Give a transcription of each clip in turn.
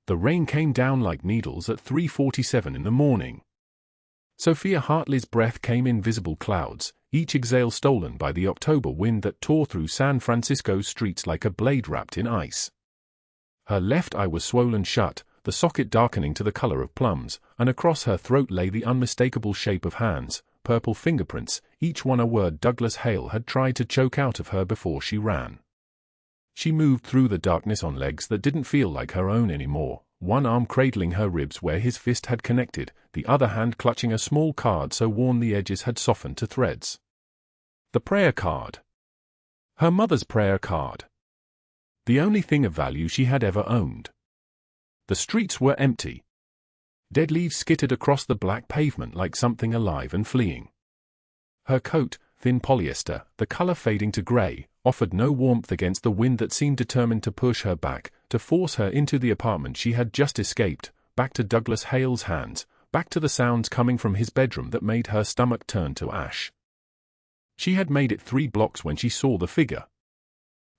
The rain came down like needles at 3:47 in the morning. Sofia Hartley's breath came in visible clouds, each exhale stolen by the October wind that tore through San Francisco's streets like a blade wrapped in ice. Her left eye was swollen shut, the socket darkening to the color of plums, and across her throat lay the unmistakable shape of hands, purple fingerprints, each one a word Douglas Hale had tried to choke out of her before she ran. She moved through the darkness on legs that didn't feel like her own anymore, one arm cradling her ribs where his fist had connected, the other hand clutching a small card so worn the edges had softened to threads. The prayer card. Her mother's prayer card. The only thing of value she had ever owned. The streets were empty. Dead leaves skittered across the black pavement like something alive and fleeing. Her coat, thin polyester, the color fading to gray, offered no warmth against the wind that seemed determined to push her back, to force her into the apartment she had just escaped, back to Douglas Hale's hands, back to the sounds coming from his bedroom that made her stomach turn to ash. She had made it 3 blocks when she saw the figure.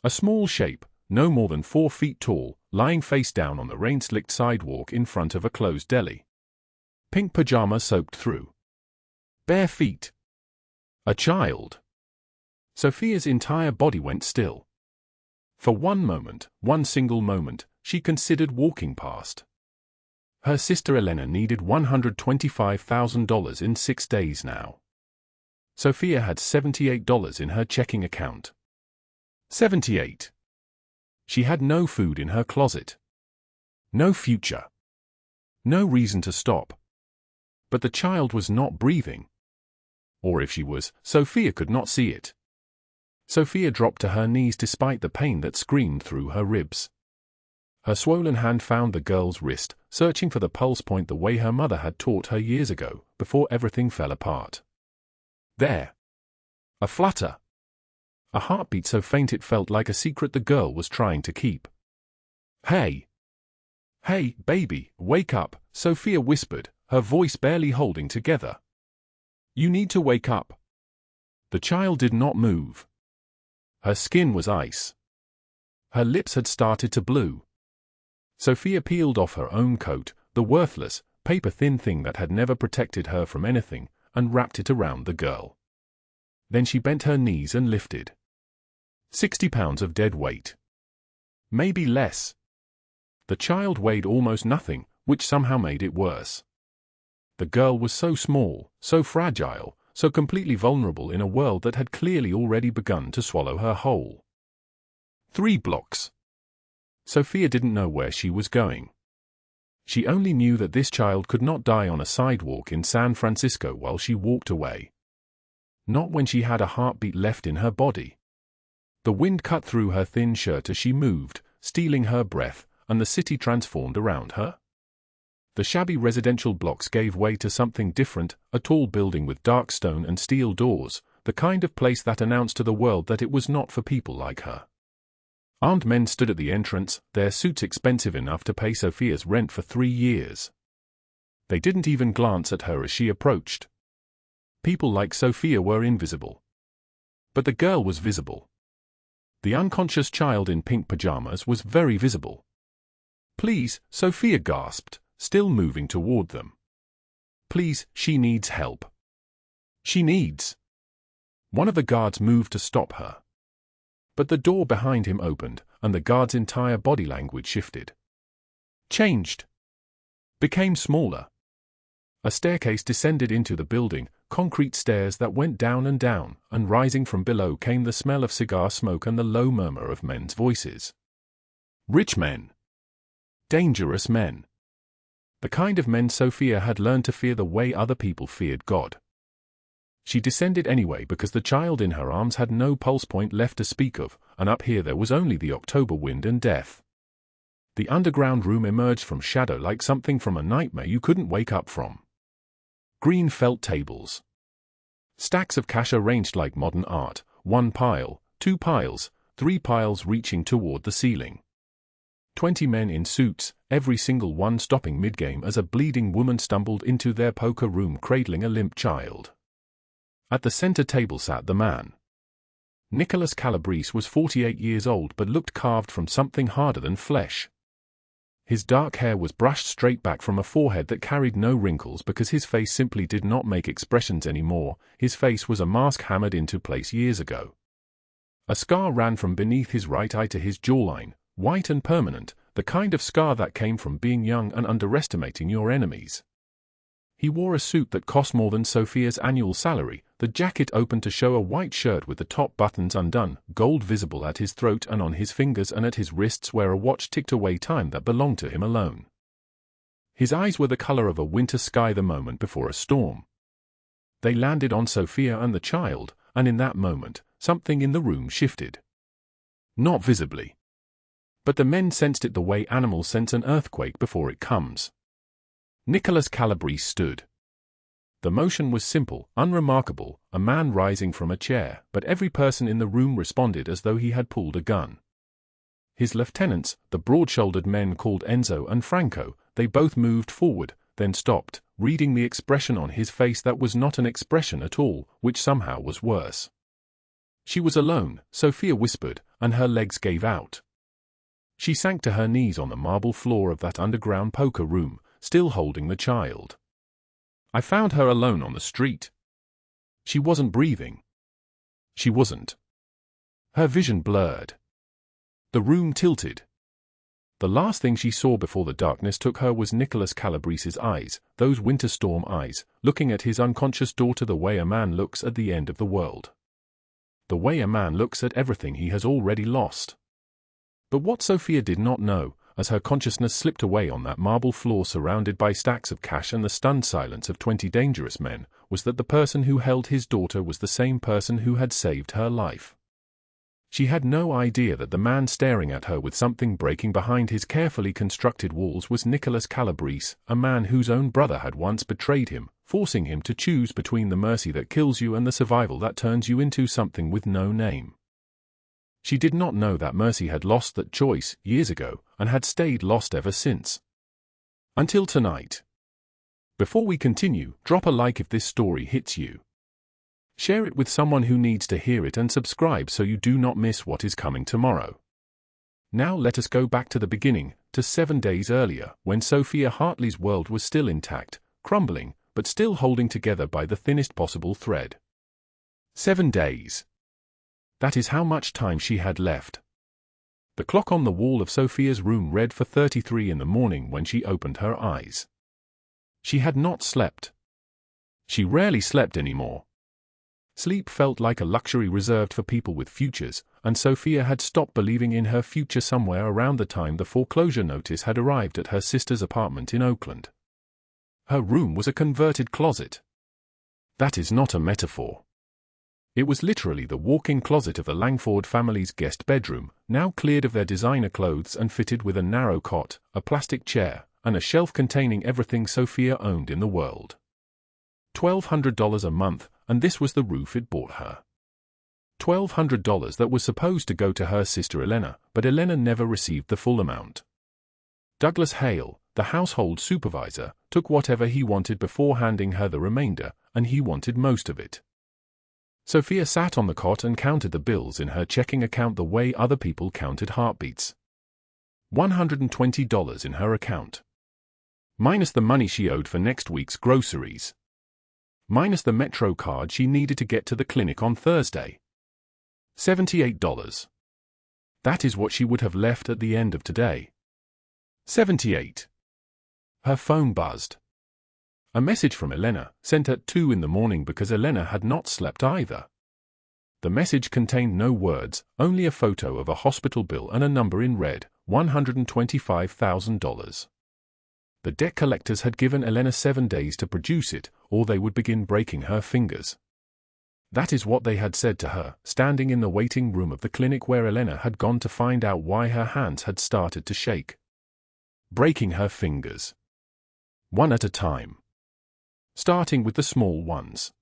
A small shape, no more than 4 feet tall, lying face down on the rain-slicked sidewalk in front of a closed deli. Pink pajamas soaked through. Bare feet. A child. Sofia's entire body went still. For one moment, one single moment, she considered walking past. Her sister Elena needed $125,000 in 6 days now. Sofia had $78 in her checking account. 78. She had no food in her closet. No future. No reason to stop. But the child was not breathing. Or if she was, Sofia could not see it. Sofia dropped to her knees despite the pain that screamed through her ribs. Her swollen hand found the girl's wrist, searching for the pulse point the way her mother had taught her years ago, before everything fell apart. There. A flutter. A heartbeat so faint it felt like a secret the girl was trying to keep. Hey! Hey, baby, wake up, Sofia whispered, her voice barely holding together. You need to wake up. The child did not move. Her skin was ice. Her lips had started to blue. Sofia peeled off her own coat, the worthless, paper-thin thing that had never protected her from anything, and wrapped it around the girl. Then she bent her knees and lifted. 60 pounds of dead weight. Maybe less. The child weighed almost nothing, which somehow made it worse. The girl was so small, so fragile, so completely vulnerable in a world that had clearly already begun to swallow her whole. 3 blocks. Sofia didn't know where she was going. She only knew that this child could not die on a sidewalk in San Francisco while she walked away. Not when she had a heartbeat left in her body. The wind cut through her thin shirt as she moved, stealing her breath, and the city transformed around her. The shabby residential blocks gave way to something different, a tall building with dark stone and steel doors, the kind of place that announced to the world that it was not for people like her. Armed men stood at the entrance, their suits expensive enough to pay Sofia's rent for 3 years. They didn't even glance at her as she approached. People like Sofia were invisible. But the girl was visible. The unconscious child in pink pajamas was very visible. Please, Sofia gasped, still moving toward them. Please, she needs help. She needs. One of the guards moved to stop her. But the door behind him opened, and the guard's entire body language shifted. Changed. Became smaller. A staircase descended into the building, concrete stairs that went down, and rising from below came the smell of cigar smoke and the low murmur of men's voices. Rich men. Dangerous men. The kind of men Sofia had learned to fear the way other people feared God. She descended anyway because the child in her arms had no pulse point left to speak of, and up here there was only the October wind and death. The underground room emerged from shadow like something from a nightmare you couldn't wake up from. Green felt tables. Stacks of cash arranged like modern art, 1 pile, 2 piles, 3 piles reaching toward the ceiling. 20 men in suits, every single one stopping mid-game as a bleeding woman stumbled into their poker room cradling a limp child. At the center table sat the man. Nicholas Calabrese was 48 years old but looked carved from something harder than flesh. His dark hair was brushed straight back from a forehead that carried no wrinkles because his face simply did not make expressions anymore. His face was a mask hammered into place years ago. A scar ran from beneath his right eye to his jawline, white and permanent, the kind of scar that came from being young and underestimating your enemies. He wore a suit that cost more than Sophia's annual salary, the jacket open to show a white shirt with the top buttons undone, gold visible at his throat and on his fingers and at his wrists where a watch ticked away time that belonged to him alone. His eyes were the color of a winter sky the moment before a storm. They landed on Sophia and the child, and in that moment, something in the room shifted. Not visibly. But the men sensed it the way animals sense an earthquake before it comes. Nicholas Calabrese stood. The motion was simple, unremarkable, a man rising from a chair, but every person in the room responded as though he had pulled a gun. His lieutenants, the broad-shouldered men called Enzo and Franco, they both moved forward, then stopped, reading the expression on his face that was not an expression at all, which somehow was worse. She was alone, Sophia whispered, and her legs gave out. She sank to her knees on the marble floor of that underground poker room, still holding the child. I found her alone on the street. She wasn't breathing. She wasn't. Her vision blurred. The room tilted. The last thing she saw before the darkness took her was Nicholas Calabrese's eyes, those winter storm eyes, looking at his unconscious daughter the way a man looks at the end of the world. The way a man looks at everything he has already lost. But what Sophia did not know, as her consciousness slipped away on that marble floor surrounded by stacks of cash and the stunned silence of 20 dangerous men, was that the person who held his daughter was the same person who had saved her life. She had no idea that the man staring at her with something breaking behind his carefully constructed walls was Nicholas Calabrese, a man whose own brother had once betrayed him, forcing him to choose between the mercy that kills you and the survival that turns you into something with no name. She did not know that mercy had lost that choice years ago and had stayed lost ever since. Until tonight. Before we continue, drop a like if this story hits you. Share it with someone who needs to hear it and subscribe so you do not miss what is coming tomorrow. Now let us go back to the beginning, to 7 days earlier, when Sofia Hartley's world was still intact, crumbling, but still holding together by the thinnest possible thread. 7 days. That is how much time she had left. The clock on the wall of Sophia's room read 4:33 in the morning when she opened her eyes. She had not slept. She rarely slept anymore. Sleep felt like a luxury reserved for people with futures, and Sophia had stopped believing in her future somewhere around the time the foreclosure notice had arrived at her sister's apartment in Oakland. Her room was a converted closet. That is not a metaphor. It was literally the walk-in closet of the Langford family's guest bedroom, now cleared of their designer clothes and fitted with a narrow cot, a plastic chair, and a shelf containing everything Sophia owned in the world. $1,200 a month, and this was the roof it bought her. $1,200 that was supposed to go to her sister Elena, but Elena never received the full amount. Douglas Hale, the household supervisor, took whatever he wanted before handing her the remainder, and he wanted most of it. Sophia sat on the cot and counted the bills in her checking account the way other people counted heartbeats. $120 in her account. Minus the money she owed for next week's groceries. Minus the Metro card she needed to get to the clinic on Thursday. $78. That is what she would have left at the end of today. 78. Her phone buzzed. A message from Elena, sent at 2 in the morning because Elena had not slept either. The message contained no words, only a photo of a hospital bill and a number in red, $125,000. The debt collectors had given Elena 7 days to produce it, or they would begin breaking her fingers. That is what they had said to her, standing in the waiting room of the clinic where Elena had gone to find out why her hands had started to shake. Breaking her fingers. One at a time. Starting with the small ones.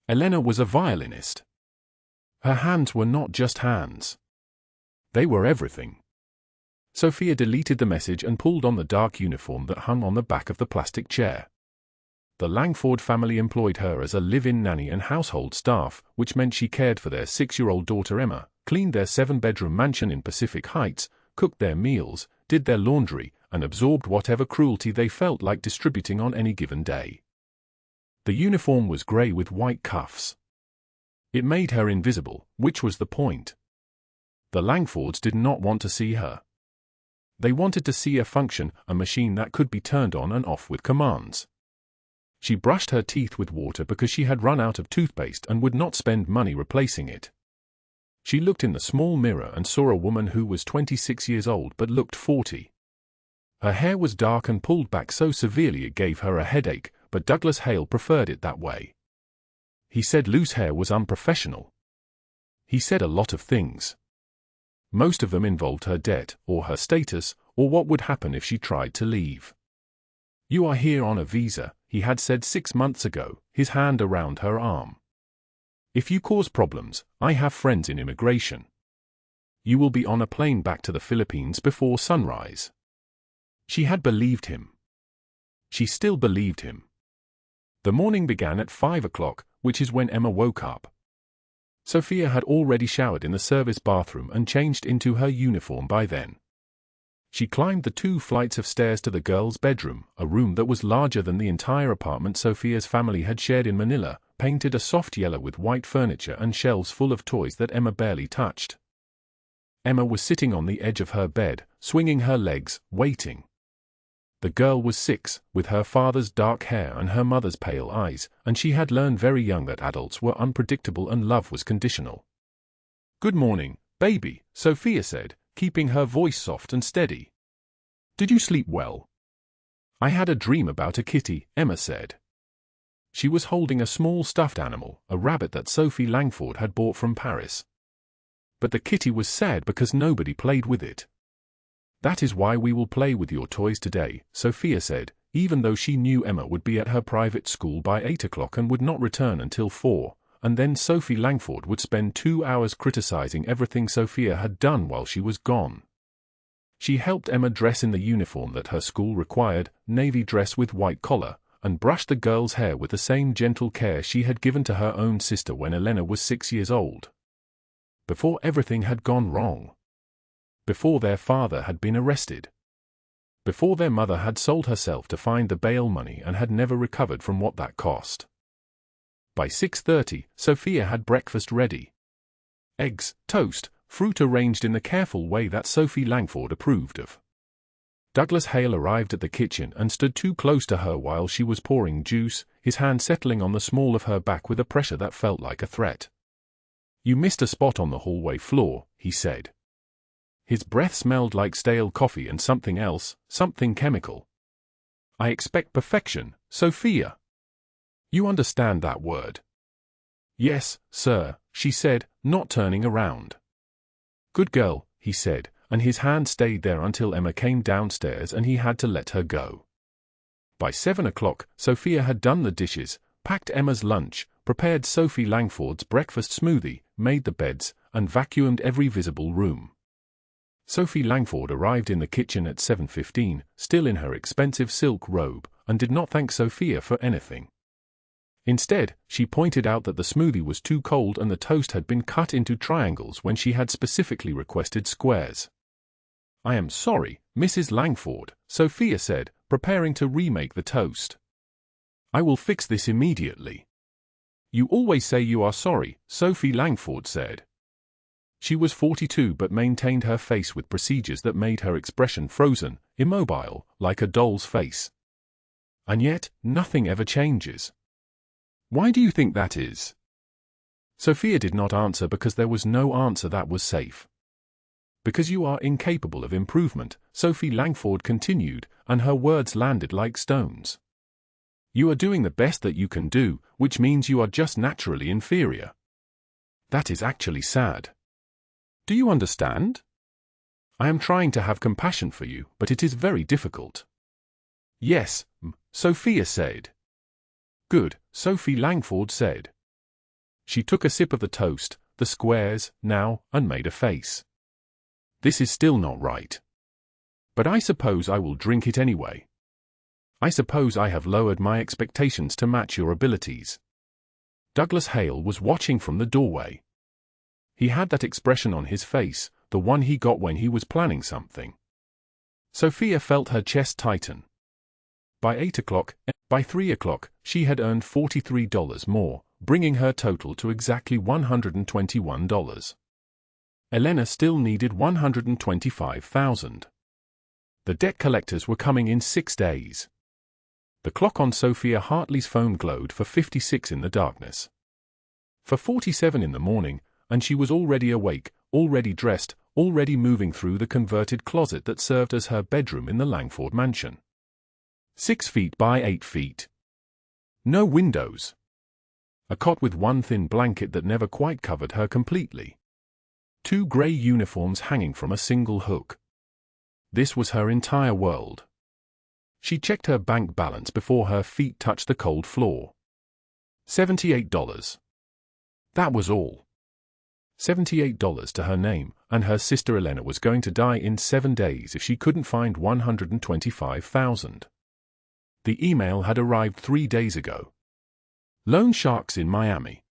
Elena was a violinist. Her hands were not just hands. They were everything. Sophia deleted the message and pulled on the dark uniform that hung on the back of the plastic chair. The Langford family employed her as a live-in nanny and household staff, which meant she cared for their 6-year-old daughter Emma, cleaned their 7-bedroom mansion in Pacific Heights, cooked their meals, did their laundry, and absorbed whatever cruelty they felt like distributing on any given day. The uniform was grey with white cuffs. It made her invisible, which was the point. The Langfords did not want to see her. They wanted to see a function, a machine that could be turned on and off with commands. She brushed her teeth with water because she had run out of toothpaste and would not spend money replacing it. She looked in the small mirror and saw a woman who was 26 years old but looked 40. Her hair was dark and pulled back so severely it gave her a headache, but Douglas Hale preferred it that way. He said loose hair was unprofessional. He said a lot of things. Most of them involved her debt, or her status, or what would happen if she tried to leave. "You are here on a visa," he had said 6 months ago, his hand around her arm. "If you cause problems, I have friends in immigration. You will be on a plane back to the Philippines before sunrise." She had believed him. She still believed him. The morning began at 5 o'clock, which is when Emma woke up. Sophia had already showered in the service bathroom and changed into her uniform by then. She climbed the 2 flights of stairs to the girls' bedroom, a room that was larger than the entire apartment Sophia's family had shared in Manila, painted a soft yellow with white furniture and shelves full of toys that Emma barely touched. Emma was sitting on the edge of her bed, swinging her legs, waiting. The girl was 6, with her father's dark hair and her mother's pale eyes, and she had learned very young that adults were unpredictable and love was conditional. "Good morning, baby," Sophia said, keeping her voice soft and steady. "Did you sleep well?" "I had a dream about a kitty," Emma said. She was holding a small stuffed animal, a rabbit that Sophie Langford had bought from Paris. But the kitty was sad because nobody played with it. "That is why we will play with your toys today," Sophia said, even though she knew Emma would be at her private school by 8 o'clock and would not return until 4, and then Sophie Langford would spend 2 hours criticizing everything Sophia had done while she was gone. She helped Emma dress in the uniform that her school required, navy dress with white collar, and brushed the girl's hair with the same gentle care she had given to her own sister when Elena was 6 years old. Before everything had gone wrong. Before their father had been arrested. Before their mother had sold herself to find the bail money and had never recovered from what that cost. By 6:30, Sophia had breakfast ready. Eggs, toast, fruit arranged in the careful way that Sophie Langford approved of. Douglas Hale arrived at the kitchen and stood too close to her while she was pouring juice, his hand settling on the small of her back with a pressure that felt like a threat. "You missed a spot on the hallway floor," he said. His breath smelled like stale coffee and something else, something chemical. "I expect perfection, Sophia. You understand that word?" "Yes, sir," she said, not turning around. "Good girl," he said, and his hand stayed there until Emma came downstairs and he had to let her go. By 7 o'clock, Sophia had done the dishes, packed Emma's lunch, prepared Sophie Langford's breakfast smoothie, made the beds, and vacuumed every visible room. Sophie Langford arrived in the kitchen at 7:15, still in her expensive silk robe, and did not thank Sophia for anything. Instead, she pointed out that the smoothie was too cold and the toast had been cut into triangles when she had specifically requested squares. "I am sorry, Mrs. Langford," Sophia said, preparing to remake the toast. "I will fix this immediately." "You always say you are sorry," Sophie Langford said. She was 42 but maintained her face with procedures that made her expression frozen, immobile, like a doll's face. And yet, nothing ever changes. "Why do you think that is?" Sophia did not answer because there was no answer that was safe. "Because you are incapable of improvement," Sophie Langford continued, and her words landed like stones. "You are doing the best that you can do, which means you are just naturally inferior. That is actually sad. Do you understand? I am trying to have compassion for you, but it is very difficult." "Yes, Sophia said. "Good," Sophie Langford said. She took a sip of the toast, the squares, now, and made a face. "This is still not right. But I suppose I will drink it anyway. I suppose I have lowered my expectations to match your abilities." Douglas Hale was watching from the doorway. He had that expression on his face, the one he got when he was planning something. Sophia felt her chest tighten. By 3 o'clock, she had earned $43 more, bringing her total to exactly $121. Elena still needed $125,000. The debt collectors were coming in 6 days. The clock on Sofia Hartley's phone glowed for 56 in the darkness. For 47 in the morning, and she was already awake, already dressed, already moving through the converted closet that served as her bedroom in the Langford mansion. 6 feet by 8 feet. No windows. A cot with one thin blanket that never quite covered her completely. 2 grey uniforms hanging from a single hook. This was her entire world. She checked her bank balance before her feet touched the cold floor. $78. That was all. $78 to her name, and her sister Elena was going to die in 7 days if she couldn't find $125,000. The email had arrived 3 days ago. Loan sharks in Miami.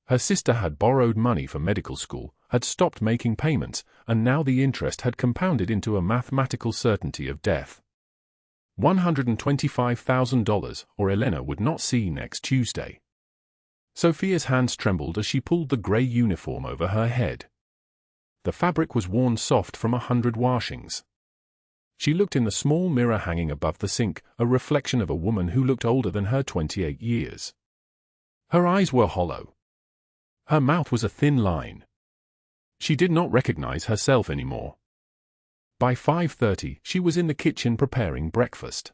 Her sister had borrowed money for medical school, had stopped making payments, and now the interest had compounded into a mathematical certainty of death. $125,000, or Elena would not see next Tuesday. Sophia's hands trembled as she pulled the grey uniform over her head. The fabric was worn soft from 100 washings. She looked in the small mirror hanging above the sink, a reflection of a woman who looked older than her 28 years. Her eyes were hollow. Her mouth was a thin line. She did not recognize herself anymore. By 5:30, she was in the kitchen preparing breakfast.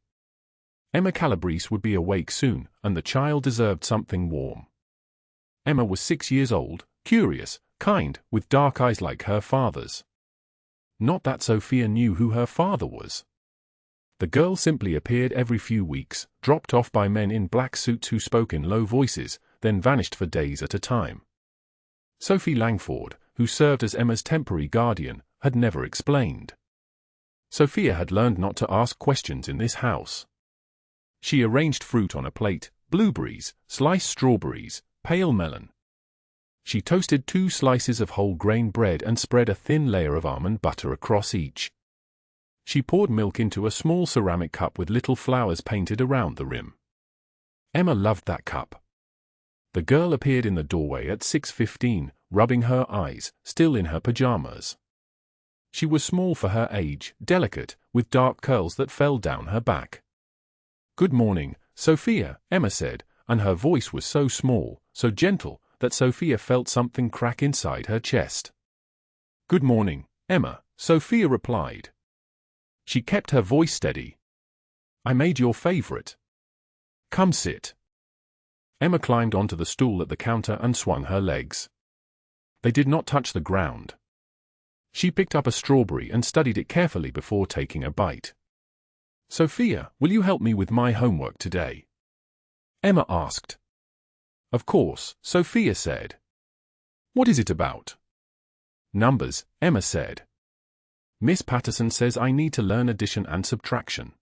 Emma Calabrese would be awake soon, and the child deserved something warm. Emma was 6 years old, curious, kind, with dark eyes like her father's. Not that Sophia knew who her father was. The girl simply appeared every few weeks, dropped off by men in black suits who spoke in low voices, then vanished for days at a time. Sophie Langford, who served as Emma's temporary guardian, had never explained. Sophia had learned not to ask questions in this house. She arranged fruit on a plate, blueberries, sliced strawberries, pale melon. She toasted 2 slices of whole grain bread and spread a thin layer of almond butter across each. She poured milk into a small ceramic cup with little flowers painted around the rim. Emma loved that cup. The girl appeared in the doorway at 6:15, rubbing her eyes, still in her pajamas. She was small for her age, delicate, with dark curls that fell down her back. "Good morning, Sophia," Emma said, and her voice was so small, so gentle, that Sophia felt something crack inside her chest. "Good morning, Emma," Sophia replied. She kept her voice steady. "I made your favorite. Come sit." Emma climbed onto the stool at the counter and swung her legs. They did not touch the ground. She picked up a strawberry and studied it carefully before taking a bite. "Sophia, will you help me with my homework today?" Emma asked. "Of course," Sophia said. "What is it about?" "Numbers," Emma said. "Miss Patterson says I need to learn addition and subtraction.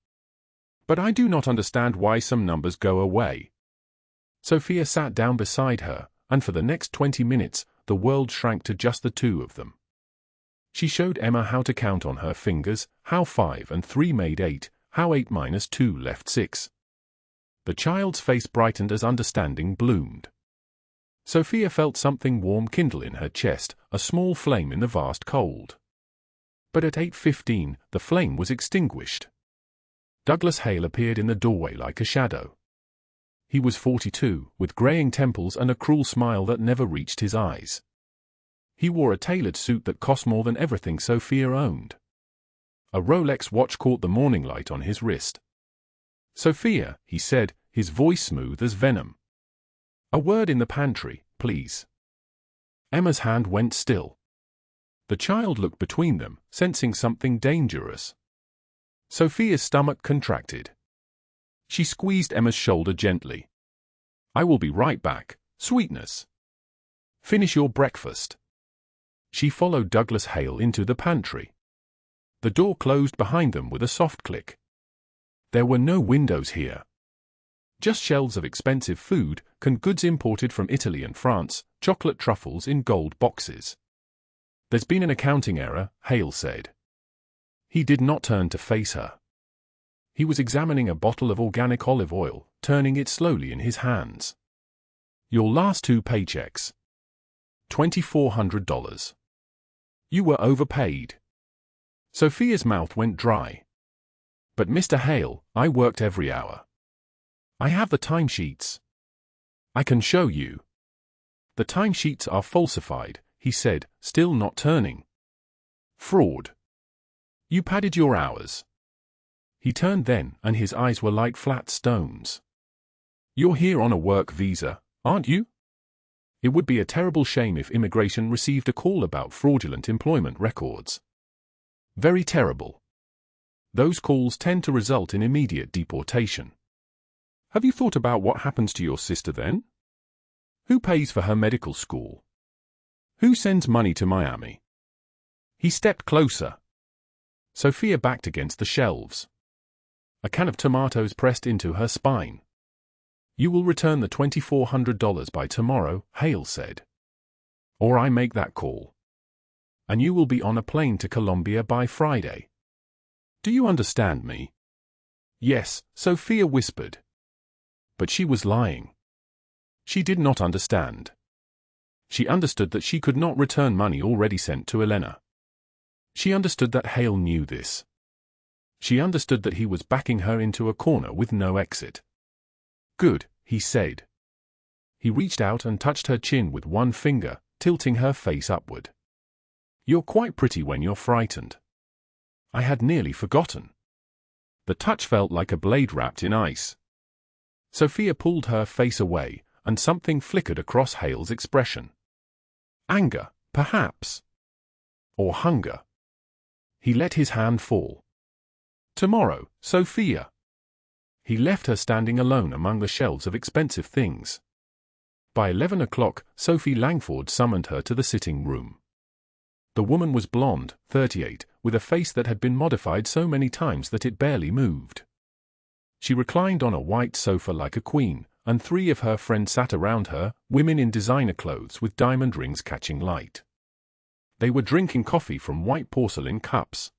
But I do not understand why some numbers go away." Sophia sat down beside her, and for the next 20 minutes, the world shrank to just the two of them. She showed Emma how to count on her fingers, how 5 and 3 made 8, how 8 minus 2 left 6. The child's face brightened as understanding bloomed. Sophia felt something warm kindle in her chest, a small flame in the vast cold. But at 8:15, the flame was extinguished. Douglas Hale appeared in the doorway like a shadow. He was 42, with graying temples and a cruel smile that never reached his eyes. He wore a tailored suit that cost more than everything Sophia owned. A Rolex watch caught the morning light on his wrist. "Sophia," he said, his voice smooth as venom. "A word in the pantry, please." Emma's hand went still. The child looked between them, sensing something dangerous. Sophia's stomach contracted. She squeezed Emma's shoulder gently. "I will be right back, sweetness. Finish your breakfast." She followed Douglas Hale into the pantry. The door closed behind them with a soft click. There were no windows here. Just shelves of expensive food, canned goods imported from Italy and France, chocolate truffles in gold boxes. "There's been an accounting error," Hale said. He did not turn to face her. He was examining a bottle of organic olive oil, turning it slowly in his hands. Your last 2 paychecks. $2,400. You were overpaid. Sophia's mouth went dry. But Mr. Hale, I worked every hour. I have the timesheets. I can show you. The timesheets are falsified, he said, still not turning. Fraud. You padded your hours. He turned then, and his eyes were like flat stones. You're here on a work visa, aren't you? It would be a terrible shame if immigration received a call about fraudulent employment records. Very terrible. Those calls tend to result in immediate deportation. Have you thought about what happens to your sister then? Who pays for her medical school? Who sends money to Miami? He stepped closer. Sophia backed against the shelves. A can of tomatoes pressed into her spine. You will return the $2,400 by tomorrow, Hale said. Or I make that call. And you will be on a plane to Colombia by Friday. Do you understand me? Yes, Sophia whispered. But she was lying. She did not understand. She understood that she could not return money already sent to Elena. She understood that Hale knew this. She understood that he was backing her into a corner with no exit. Good, he said. He reached out and touched her chin with one finger, tilting her face upward. You're quite pretty when you're frightened. I had nearly forgotten. The touch felt like a blade wrapped in ice. Sophia pulled her face away, and something flickered across Hale's expression. Anger, perhaps. Or hunger. He let his hand fall. Tomorrow, Sophia. He left her standing alone among the shelves of expensive things. By 11 o'clock, Sophie Langford summoned her to the sitting room. The woman was blonde, 38, with a face that had been modified so many times that it barely moved. She reclined on a white sofa like a queen, and 3 of her friends sat around her, women in designer clothes with diamond rings catching light. They were drinking coffee from white porcelain cups.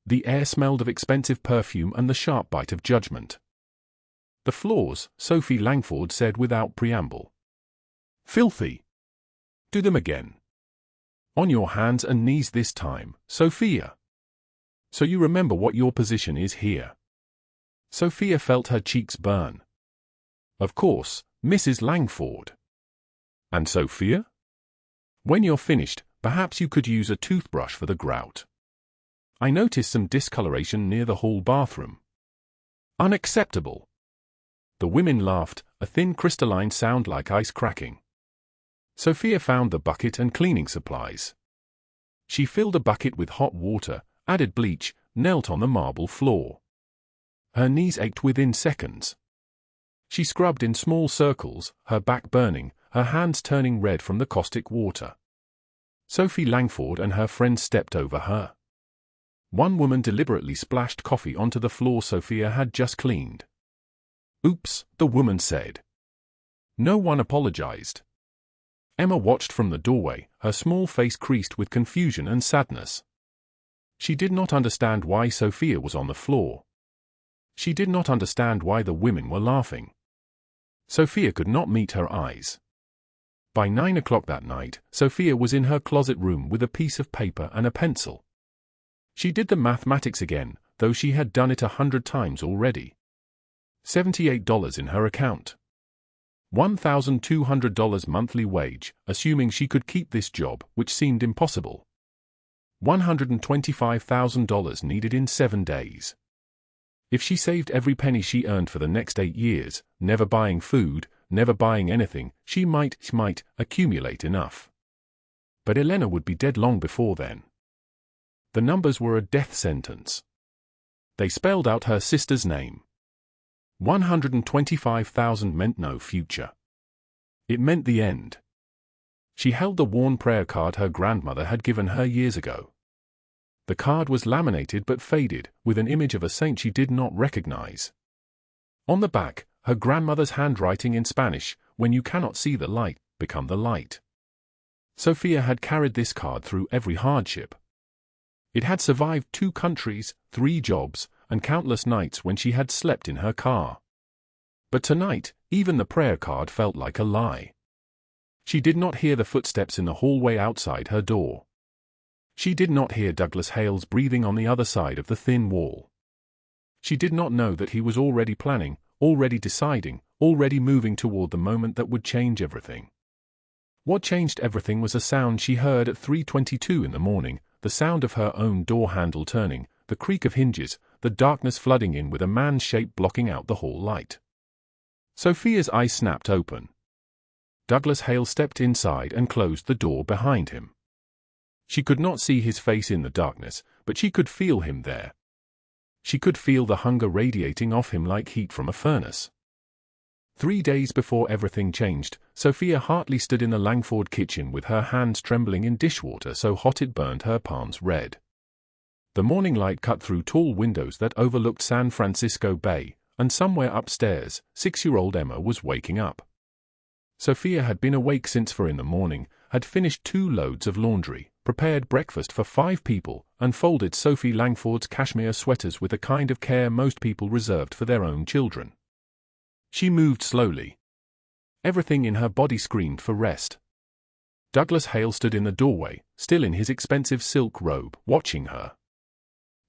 The air smelled of expensive perfume and the sharp bite of judgment. The floors, Sophie Langford said without preamble. Filthy. Do them again. On your hands and knees this time, Sophia. So you remember what your position is here. Sophia felt her cheeks burn. Of course, Mrs. Langford. And Sophia? When you're finished, perhaps you could use a toothbrush for the grout. I noticed some discoloration near the hall bathroom. Unacceptable. The women laughed, a thin crystalline sound like ice cracking. Sophia found the bucket and cleaning supplies. She filled a bucket with hot water, added bleach, knelt on the marble floor. Her knees ached within seconds. She scrubbed in small circles, her back burning, her hands turning red from the caustic water. Sophie Langford and her friend stepped over her. One woman deliberately splashed coffee onto the floor Sophia had just cleaned. Oops, the woman said. No one apologized. Emma watched from the doorway, her small face creased with confusion and sadness. She did not understand why Sophia was on the floor. She did not understand why the women were laughing. Sophia could not meet her eyes. By 9 o'clock that night, Sophia was in her closet room with a piece of paper and a pencil. She did the mathematics again, though she had done it 100 times already. $78 in her account. $1,200 monthly wage, assuming she could keep this job, which seemed impossible. $125,000 needed in 7 days. If she saved every penny she earned for the next 8 years, never buying food, never buying anything, she might accumulate enough. But Elena would be dead long before then. The numbers were a death sentence. They spelled out her sister's name. 125,000 meant no future. It meant the end. She held the worn prayer card her grandmother had given her years ago. The card was laminated but faded, with an image of a saint she did not recognize. On the back, her grandmother's handwriting in Spanish, "When you cannot see the light, become the light." Sophia had carried this card through every hardship. It had survived 2 countries, 3 jobs, and countless nights when she had slept in her car. But tonight, even the prayer card felt like a lie. She did not hear the footsteps in the hallway outside her door. She did not hear Douglas Hale's breathing on the other side of the thin wall. She did not know that he was already planning, already deciding, already moving toward the moment that would change everything. What changed everything was a sound she heard at 3:22 in the morning, the sound of her own door handle turning, the creak of hinges, the darkness flooding in with a man's shape blocking out the hall light. Sophia's eyes snapped open. Douglas Hale stepped inside and closed the door behind him. She could not see his face in the darkness, but she could feel him there. She could feel the hunger radiating off him like heat from a furnace. 3 days before everything changed, Sofia Hartley stood in the Langford kitchen with her hands trembling in dishwater so hot it burned her palms red. The morning light cut through tall windows that overlooked San Francisco Bay, and somewhere upstairs, 6-year-old Emma was waking up. Sofia had been awake since 4 in the morning, had finished 2 loads of laundry, prepared breakfast for 5 people, and folded Sophie Langford's cashmere sweaters with the kind of care most people reserved for their own children. She moved slowly. Everything in her body screamed for rest. Douglas Hale stood in the doorway, still in his expensive silk robe, watching her.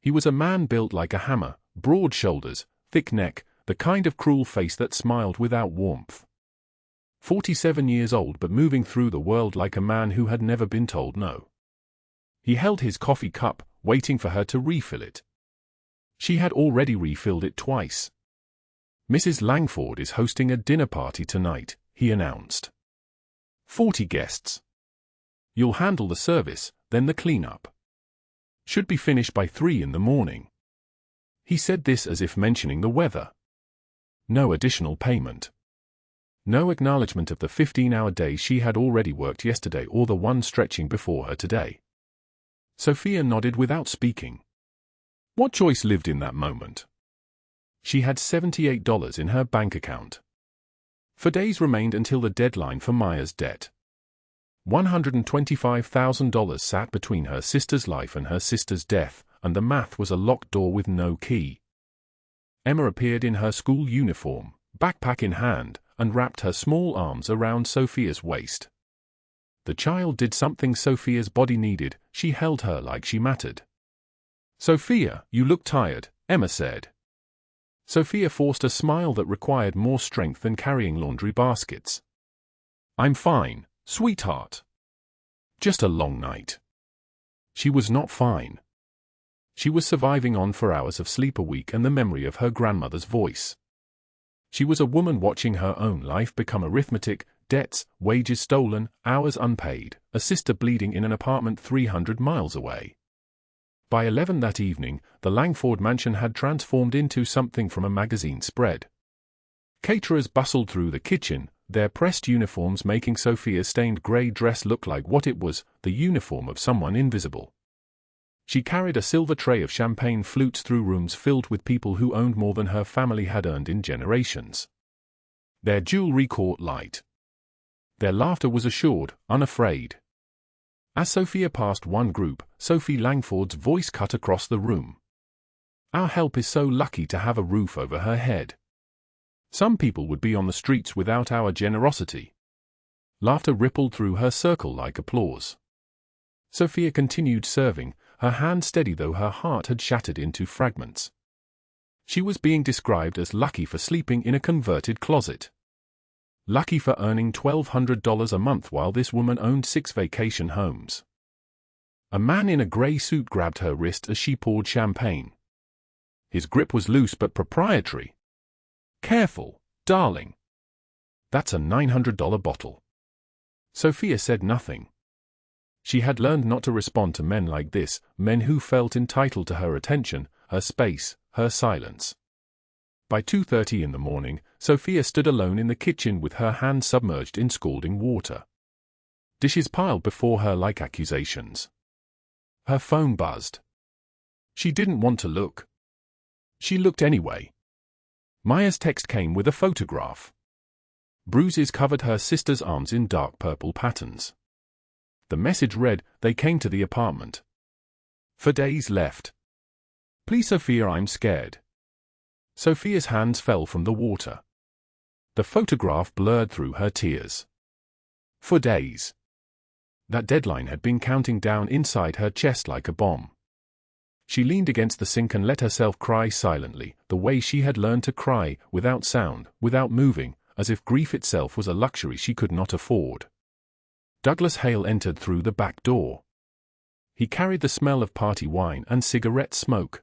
He was a man built like a hammer, broad shoulders, thick neck, the kind of cruel face that smiled without warmth. 47 years old but moving through the world like a man who had never been told no. He held his coffee cup, waiting for her to refill it. She had already refilled it twice. "Mrs. Langford is hosting a dinner party tonight," he announced. 40 guests. "You'll handle the service, then the cleanup. Should be finished by 3 in the morning." He said this as if mentioning the weather. No additional payment. No acknowledgement of the 15-hour day she had already worked yesterday or the one stretching before her today. Sofia nodded without speaking. What choice lived in that moment? She had $78 in her bank account. 4 days remained until the deadline for Maya's debt. $125,000 sat between her sister's life and her sister's death, and the math was a locked door with no key. Emma appeared in her school uniform, backpack in hand, and wrapped her small arms around Sophia's waist. The child did something Sophia's body needed. She held her like she mattered. "Sophia, you look tired," Emma said. Sophia forced a smile that required more strength than carrying laundry baskets. "I'm fine, sweetheart. Just a long night." She was not fine. She was surviving on 4 hours of sleep a week and the memory of her grandmother's voice. She was a woman watching her own life become arithmetic, debts, wages stolen, hours unpaid, a sister bleeding in an apartment 300 miles away. By 11 that evening, the Langford mansion had transformed into something from a magazine spread. Caterers bustled through the kitchen, their pressed uniforms making Sophia's stained grey dress look like what it was, the uniform of someone invisible. She carried a silver tray of champagne flutes through rooms filled with people who owned more than her family had earned in generations. Their jewelry caught light. Their laughter was assured, unafraid. As Sophia passed one group, Sophie Langford's voice cut across the room. "Our help is so lucky to have a roof over her head. Some people would be on the streets without our generosity." Laughter rippled through her circle like applause. Sophia continued serving, her hand steady though her heart had shattered into fragments. She was being described as lucky for sleeping in a converted closet. Lucky for earning $1,200 a month while this woman owned 6 vacation homes. A man in a grey suit grabbed her wrist as she poured champagne. His grip was loose but proprietary. "Careful, darling. That's a $900 bottle." Sophia said nothing. She had learned not to respond to men like this, men who felt entitled to her attention, her space, her silence. By 2:30 in the morning, Sophia stood alone in the kitchen with her hands submerged in scalding water. Dishes piled before her like accusations. Her phone buzzed. She didn't want to look. She looked anyway. Maya's text came with a photograph. Bruises covered her sister's arms in dark purple patterns. The message read, "They came to the apartment. For days left. Please, Sophia, I'm scared. Sophia's hands fell from the water. The photograph blurred through her tears. For days. That deadline had been counting down inside her chest like a bomb. She leaned against the sink and let herself cry silently, the way she had learned to cry, without sound, without moving, as if grief itself was a luxury she could not afford. Douglas Hale entered through the back door. He carried the smell of party wine and cigarette smoke.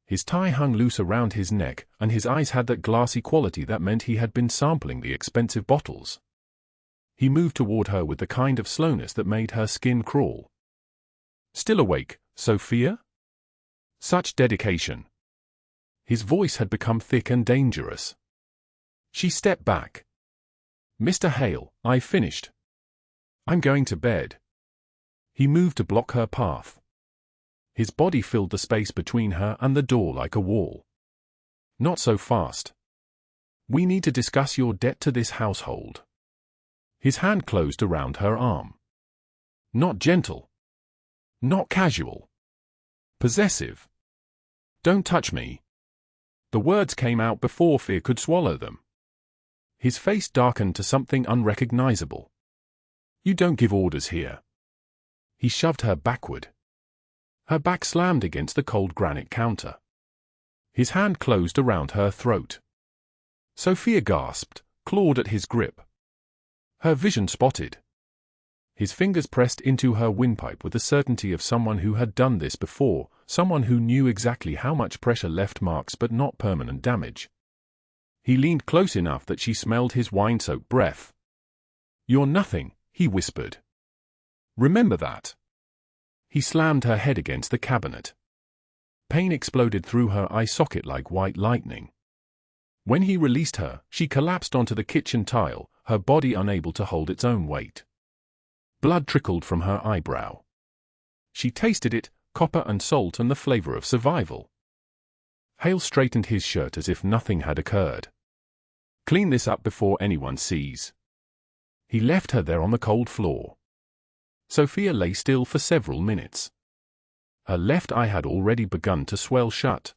His tie hung loose around his neck, and his eyes had that glassy quality that meant he had been sampling the expensive bottles. He moved toward her with the kind of slowness that made her skin crawl. Still awake, Sophia? Such dedication. His voice had become thick and dangerous. She stepped back. Mr. Hale, I've finished. I'm going to bed. He moved to block her path. His body filled the space between her and the door like a wall. Not so fast. We need to discuss your debt to this household. His hand closed around her arm. Not gentle. Not casual. Possessive. Don't touch me. The words came out before fear could swallow them. His face darkened to something unrecognizable. You don't give orders here. He shoved her backward. Her back slammed against the cold granite counter. His hand closed around her throat. Sophia gasped, clawed at his grip. Her vision spotted. His fingers pressed into her windpipe with the certainty of someone who had done this before, someone who knew exactly how much pressure left marks but not permanent damage. He leaned close enough that she smelled his wine-soaked breath. You're nothing, he whispered. Remember that. He slammed her head against the cabinet. Pain exploded through her eye socket like white lightning. When he released her, she collapsed onto the kitchen tile, her body unable to hold its own weight. Blood trickled from her eyebrow. She tasted it, copper and salt and the flavor of survival. Hale straightened his shirt as if nothing had occurred. Clean this up before anyone sees. He left her there on the cold floor. Sophia lay still for several minutes. Her left eye had already begun to swell shut.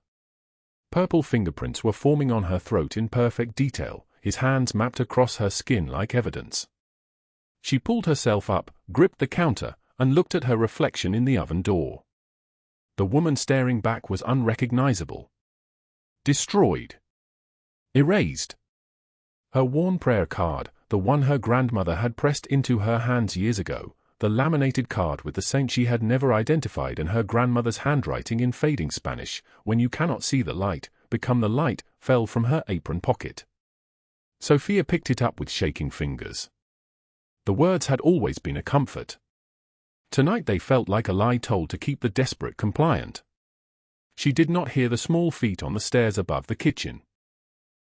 Purple fingerprints were forming on her throat in perfect detail, his hands mapped across her skin like evidence. She pulled herself up, gripped the counter, and looked at her reflection in the oven door. The woman staring back was unrecognizable. Destroyed. Erased. Her worn prayer card, the one her grandmother had pressed into her hands years ago, the laminated card with the saint she had never identified and her grandmother's handwriting in fading Spanish, when you cannot see the light, become the light, fell from her apron pocket. Sophia picked it up with shaking fingers. The words had always been a comfort. Tonight they felt like a lie told to keep the desperate compliant. She did not hear the small feet on the stairs above the kitchen.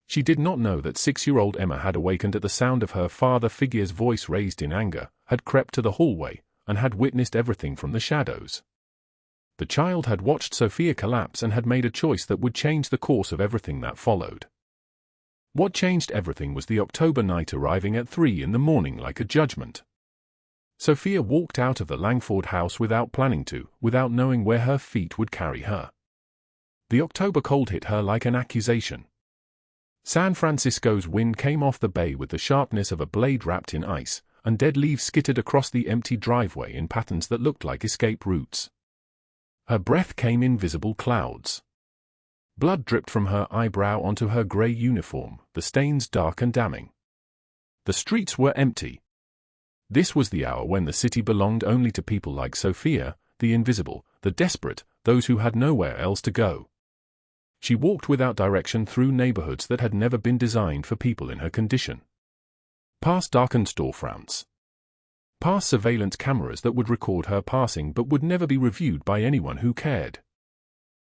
She did not know that 6-year-old Emma had awakened at the sound of her father figure's voice raised in anger, had crept to the hallway, and had witnessed everything from the shadows. The child had watched Sophia collapse and had made a choice that would change the course of everything that followed. What changed everything was the October night arriving at 3 in the morning like a judgment. Sophia walked out of the Langford house without planning to, without knowing where her feet would carry her. The October cold hit her like an accusation. San Francisco's wind came off the bay with the sharpness of a blade wrapped in ice, and dead leaves skittered across the empty driveway in patterns that looked like escape routes. Her breath came in visible clouds. Blood dripped from her eyebrow onto her gray uniform, the stains dark and damning. The streets were empty. This was the hour when the city belonged only to people like Sophia, the invisible, the desperate, those who had nowhere else to go. She walked without direction through neighborhoods that had never been designed for people in her condition. Past darkened storefronts. Past surveillance cameras that would record her passing but would never be reviewed by anyone who cared.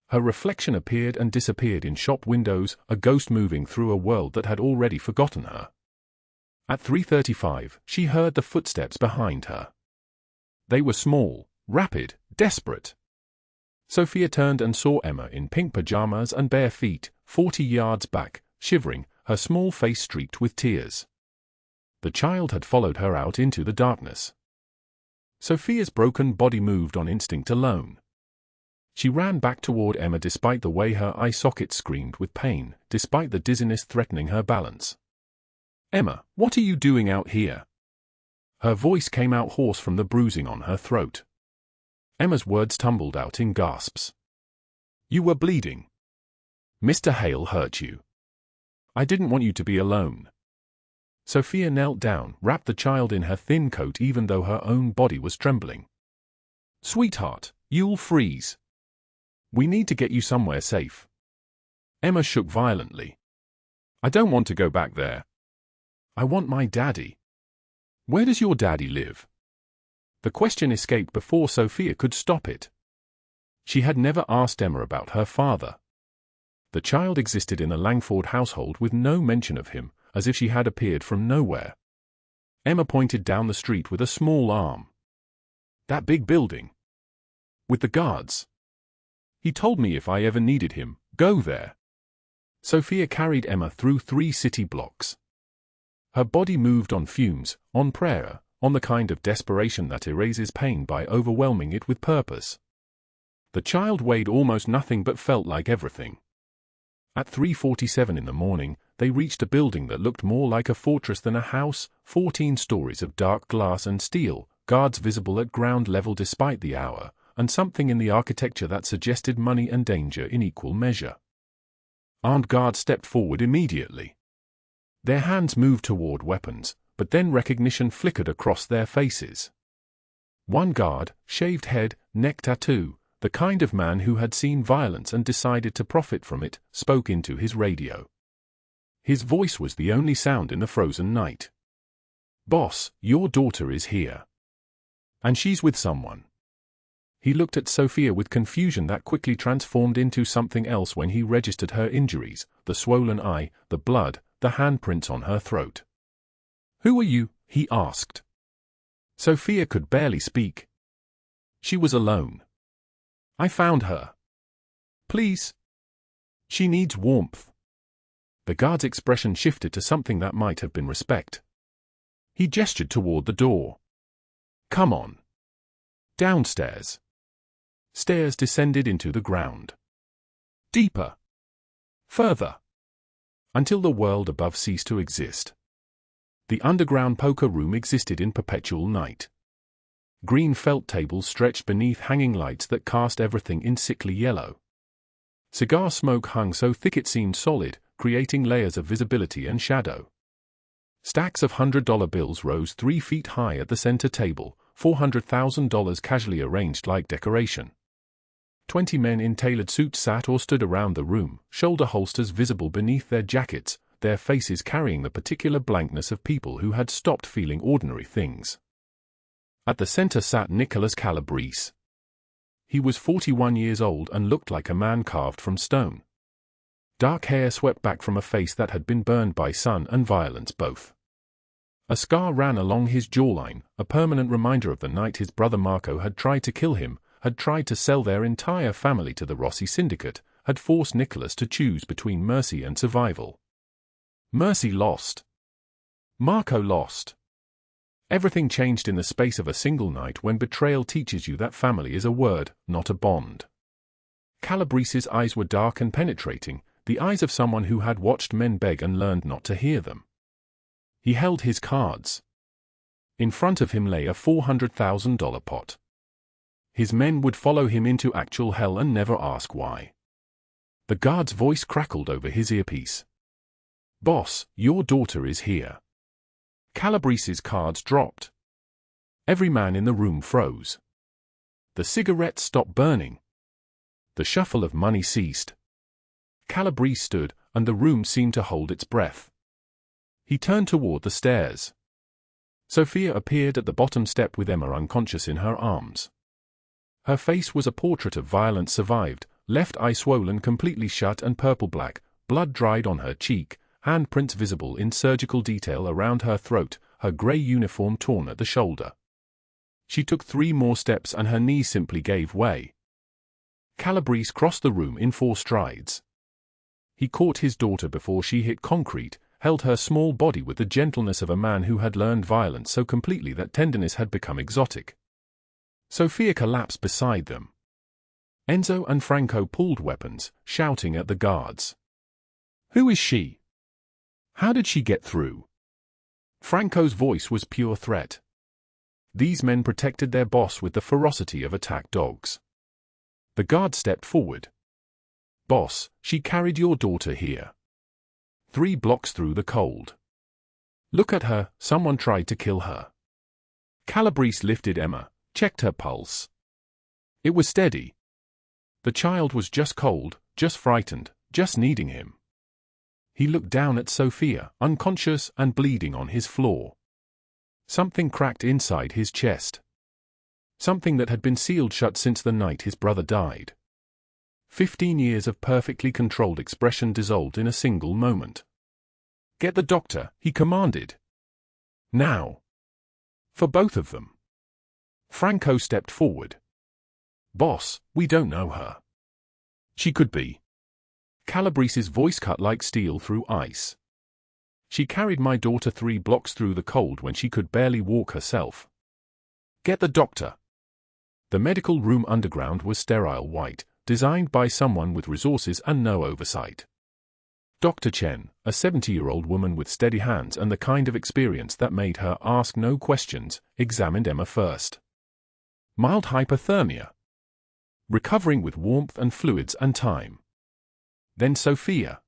Her reflection appeared and disappeared in shop windows, a ghost moving through a world that had already forgotten her. At 3:35, she heard the footsteps behind her. They were small, rapid, desperate. Sophia turned and saw Emma in pink pajamas and bare feet, 40 yards back, shivering, her small face streaked with tears. The child had followed her out into the darkness. Sophia's broken body moved on instinct alone. She ran back toward Emma despite the way her eye sockets screamed with pain, despite the dizziness threatening her balance. "Emma, what are you doing out here?" Her voice came out hoarse from the bruising on her throat. Emma's words tumbled out in gasps. "You were bleeding. Mr. Hale hurt you. I didn't want you to be alone." Sophia knelt down, wrapped the child in her thin coat even though her own body was trembling. "Sweetheart, you'll freeze. We need to get you somewhere safe." Emma shook violently. "I don't want to go back there. I want my daddy." "Where does your daddy live?" The question escaped before Sophia could stop it. She had never asked Emma about her father. The child existed in a Langford household with no mention of him, as if she had appeared from nowhere. Emma pointed down the street with a small arm. "That big building. With the guards. He told me if I ever needed him, go there." Sophia carried Emma through 3 city blocks. Her body moved on fumes, on prayer, on the kind of desperation that erases pain by overwhelming it with purpose. The child weighed almost nothing but felt like everything. At 3:47 in the morning, they reached a building that looked more like a fortress than a house, 14 stories of dark glass and steel, guards visible at ground level despite the hour, and something in the architecture that suggested money and danger in equal measure. Armed guards stepped forward immediately. Their hands moved toward weapons, but then recognition flickered across their faces. One guard, shaved head, neck tattoo, the kind of man who had seen violence and decided to profit from it, spoke into his radio. His voice was the only sound in the frozen night. "Boss, your daughter is here. And she's with someone." He looked at Sophia with confusion that quickly transformed into something else when he registered her injuries, the swollen eye, the blood, the handprints on her throat. "Who are you?" he asked. Sophia could barely speak. She was alone. "I found her. Please. She needs warmth." The guard's expression shifted to something that might have been respect. He gestured toward the door. "Come on. Downstairs." Stairs descended into the ground. Deeper. Further. Until the world above ceased to exist. The underground poker room existed in perpetual night. Green felt tables stretched beneath hanging lights that cast everything in sickly yellow. Cigar smoke hung so thick it seemed solid, creating layers of visibility and shadow. Stacks of $100 bills rose 3 feet high at the center table, $400,000 casually arranged like decoration. 20 men in tailored suits sat or stood around the room, shoulder holsters visible beneath their jackets, their faces carrying the particular blankness of people who had stopped feeling ordinary things. At the center sat Nicholas Calabrese. He was 41 years old and looked like a man carved from stone. Dark hair swept back from a face that had been burned by sun and violence both. A scar ran along his jawline, a permanent reminder of the night his brother Marco had tried to kill him, had tried to sell their entire family to the Rossi syndicate, had forced Nicholas to choose between mercy and survival. Mercy lost. Marco lost. Everything changed in the space of a single night when betrayal teaches you that family is a word, not a bond. Calabrese's eyes were dark and penetrating, the eyes of someone who had watched men beg and learned not to hear them. He held his cards. In front of him lay a $400,000 pot. His men would follow him into actual hell and never ask why. The guard's voice crackled over his earpiece. "Boss, your daughter is here." Calabrese's cards dropped. Every man in the room froze. The cigarettes stopped burning. The shuffle of money ceased. Calabrese stood, and the room seemed to hold its breath. He turned toward the stairs. Sophia appeared at the bottom step with Emma unconscious in her arms. Her face was a portrait of violence survived, left eye swollen completely shut and purple-black, blood dried on her cheek, handprints visible in surgical detail around her throat, her grey uniform torn at the shoulder. She took 3 more steps and her knee simply gave way. Calabrese crossed the room in 4 strides. He caught his daughter before she hit concrete, held her small body with the gentleness of a man who had learned violence so completely that tenderness had become exotic. Sophia collapsed beside them. Enzo and Franco pulled weapons, shouting at the guards. "Who is she? How did she get through?" Franco's voice was pure threat. These men protected their boss with the ferocity of attack dogs. The guard stepped forward. "Boss, she carried your daughter here. 3 blocks through the cold. Look at her, someone tried to kill her." Calabrese lifted Emma, checked her pulse. It was steady. The child was just cold, just frightened, just needing him. He looked down at Sofia, unconscious and bleeding on his floor. Something cracked inside his chest. Something that had been sealed shut since the night his brother died. 15 years of perfectly controlled expression dissolved in a single moment. "Get the doctor," he commanded. "Now." For both of them. Franco stepped forward. "Boss, we don't know her. She could be." Calabrese's voice cut like steel through ice. "She carried my daughter 3 blocks through the cold when she could barely walk herself. Get the doctor." The medical room underground was sterile white, designed by someone with resources and no oversight. Dr. Chen, a 70-year-old woman with steady hands and the kind of experience that made her ask no questions, examined Emma first. Mild hypothermia. Recovering with warmth and fluids and time. Then Sofia.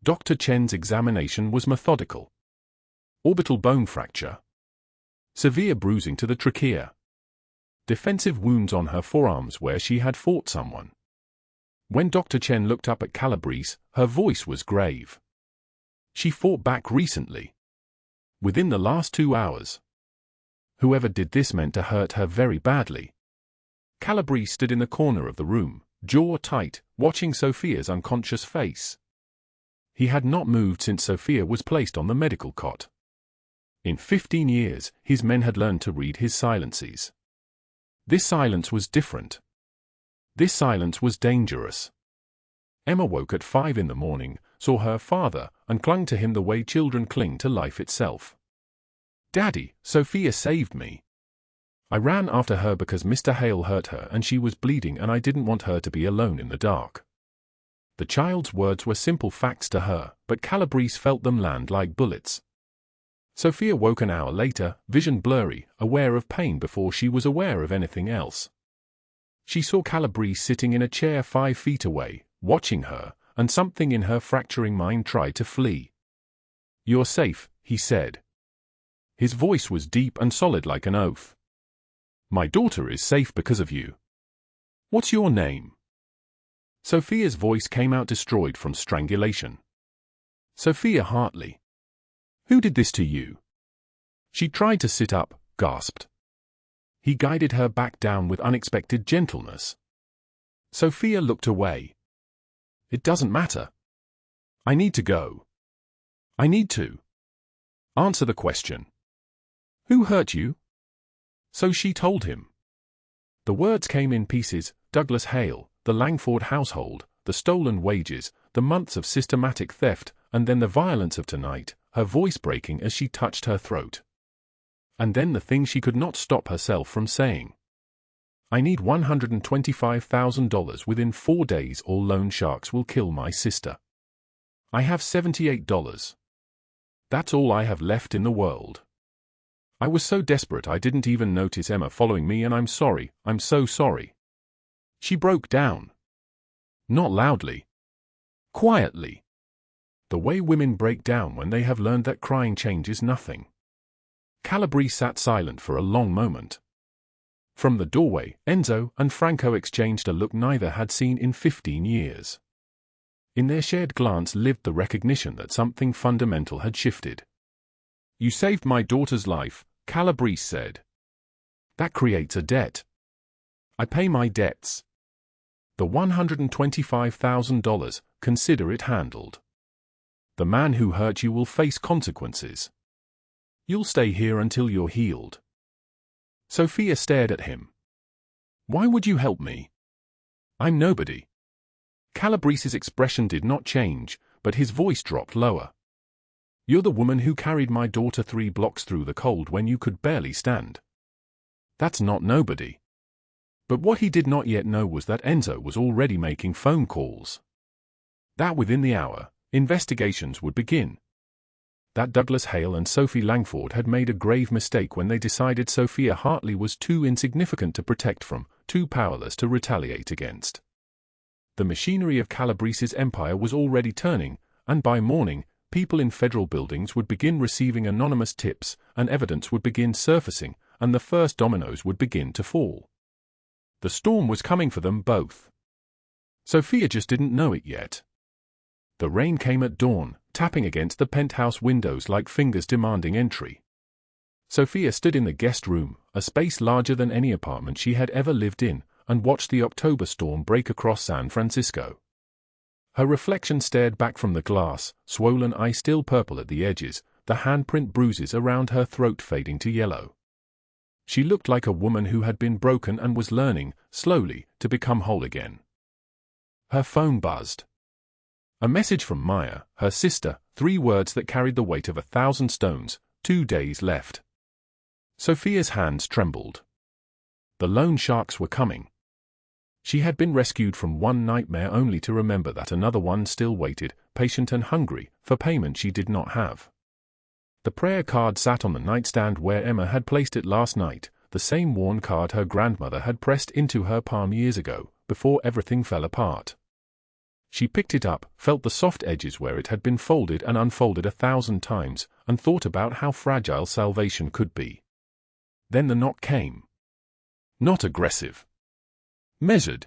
Dr. Chen's examination was methodical. Orbital bone fracture. Severe bruising to the trachea. Defensive wounds on her forearms where she had fought someone. When Dr. Chen looked up at Calabrese, her voice was grave. "She fought back recently. Within the last 2 hours. Whoever did this meant to hurt her very badly." Calabrese stood in the corner of the room, jaw tight, watching Sofia's unconscious face. He had not moved since Sofia was placed on the medical cot. In 15 years, his men had learned to read his silences. This silence was different. This silence was dangerous. Emma woke at 5 in the morning, saw her father, and clung to him the way children cling to life itself. "Daddy, Sofia saved me. I ran after her because Mr. Hale hurt her and she was bleeding and I didn't want her to be alone in the dark." The child's words were simple facts to her, but Calabrese felt them land like bullets. Sofia woke an hour later, vision blurry, aware of pain before she was aware of anything else. She saw Calabrese sitting in a chair 5 feet away, watching her, and something in her fracturing mind tried to flee. "You're safe," he said. His voice was deep and solid like an oath. "My daughter is safe because of you. What's your name?" Sofia's voice came out destroyed from strangulation. "Sofia Hartley. Who did this to you?" She tried to sit up, gasped. He guided her back down with unexpected gentleness. Sofia looked away. "It doesn't matter. I need to go. I need to. Answer the question. Who hurt you?" So she told him. The words came in pieces: Douglas Hale, the Langford household, the stolen wages, the months of systematic theft, and then the violence of tonight, her voice breaking as she touched her throat. And then the thing she could not stop herself from saying. "I need $125,000 within 4 days or loan sharks will kill my sister. I have $78. That's all I have left in the world. I was so desperate I didn't even notice Emma following me and I'm sorry, I'm so sorry." She broke down. Not loudly. Quietly. The way women break down when they have learned that crying changes nothing. Calabrese sat silent for a long moment. From the doorway, Enzo and Franco exchanged a look neither had seen in 15 years. In their shared glance lived the recognition that something fundamental had shifted. "You saved my daughter's life," Calabrese said. "That creates a debt. I pay my debts. The $125,000, consider it handled. The man who hurt you will face consequences. You'll stay here until you're healed." Sofia stared at him. "Why would you help me? I'm nobody." Calabrese's expression did not change, but his voice dropped lower. "You're the woman who carried my daughter 3 blocks through the cold when you could barely stand. That's not nobody. But what he did not yet know was that Enzo was already making phone calls. That within the hour, investigations would begin. That Douglas Hale and Sophie Langford had made a grave mistake when they decided Sofia Hartley was too insignificant to protect from, too powerless to retaliate against. The machinery of Calabrese's empire was already turning, and by morning, people in federal buildings would begin receiving anonymous tips, and evidence would begin surfacing, and the first dominoes would begin to fall. The storm was coming for them both. Sophia just didn't know it yet. The rain came at dawn, tapping against the penthouse windows like fingers demanding entry. Sophia stood in the guest room, a space larger than any apartment she had ever lived in, and watched the October storm break across San Francisco. Her reflection stared back from the glass, swollen eye still purple at the edges, the handprint bruises around her throat fading to yellow. She looked like a woman who had been broken and was learning, slowly, to become whole again. Her phone buzzed. A message from Maya, her sister, 3 words that carried the weight of 1,000 stones, 2 days left. Sophia's hands trembled. The loan sharks were coming. She had been rescued from one nightmare only to remember that another one still waited, patient and hungry, for payment she did not have. The prayer card sat on the nightstand where Emma had placed it last night, the same worn card her grandmother had pressed into her palm years ago, before everything fell apart. She picked it up, felt the soft edges where it had been folded and unfolded 1,000 times, and thought about how fragile salvation could be. Then the knock came. Not aggressive. Measured.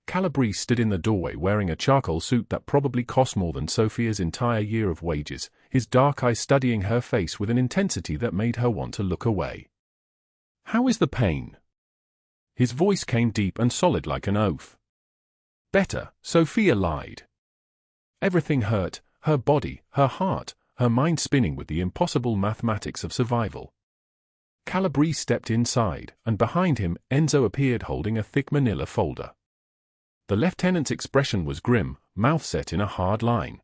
Calabrese stood in the doorway wearing a charcoal suit that probably cost more than Sophia's entire year of wages, his dark eyes studying her face with an intensity that made her want to look away. "How is the pain?" His voice came deep and solid like an oath. "Better," Sophia lied. Everything hurt, her body, her heart, her mind spinning with the impossible mathematics of survival. Calabrese stepped inside, and behind him, Enzo appeared holding a thick manila folder. The lieutenant's expression was grim, mouth set in a hard line.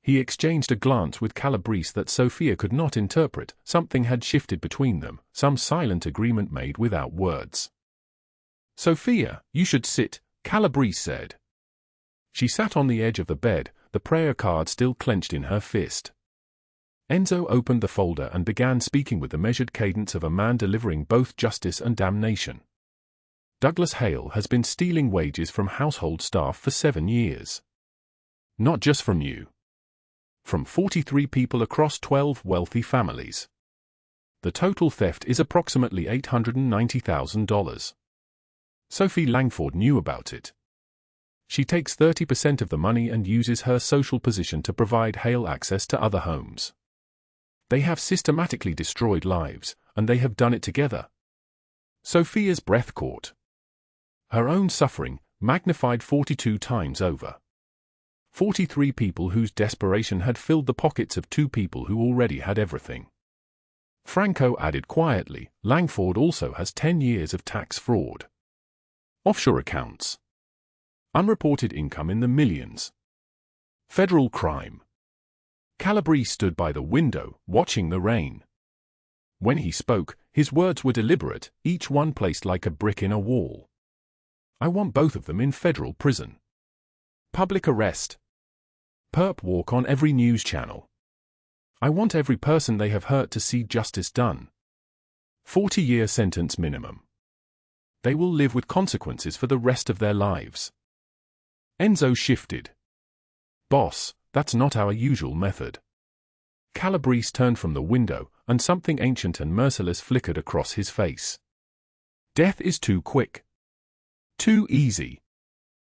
He exchanged a glance with Calabrese that Sophia could not interpret. Something had shifted between them, some silent agreement made without words. "Sophia, you should sit," Calabrese said. She sat on the edge of the bed, the prayer card still clenched in her fist. Enzo opened the folder and began speaking with the measured cadence of a man delivering both justice and damnation. "Douglas Hale has been stealing wages from household staff for 7 years. Not just from you. From 43 people across 12 wealthy families. The total theft is approximately $890,000. Sophie Langford knew about it. She takes 30% of the money and uses her social position to provide Hale access to other homes. They have systematically destroyed lives, and they have done it together." Sophia's breath caught. Her own suffering, magnified 42 times over. 43 people whose desperation had filled the pockets of 2 people who already had everything. Franco added quietly, "Langford also has 10 years of tax fraud. Offshore accounts. Unreported income in the millions. Federal crime." Calabrese stood by the window, watching the rain. When he spoke, his words were deliberate, each one placed like a brick in a wall. "I want both of them in federal prison. Public arrest. Perp walk on every news channel. I want every person they have hurt to see justice done. 40-year sentence minimum. They will live with consequences for the rest of their lives." Enzo shifted. "Boss, that's not our usual method." Calabrese turned from the window, and something ancient and merciless flickered across his face. "Death is too quick. Too easy.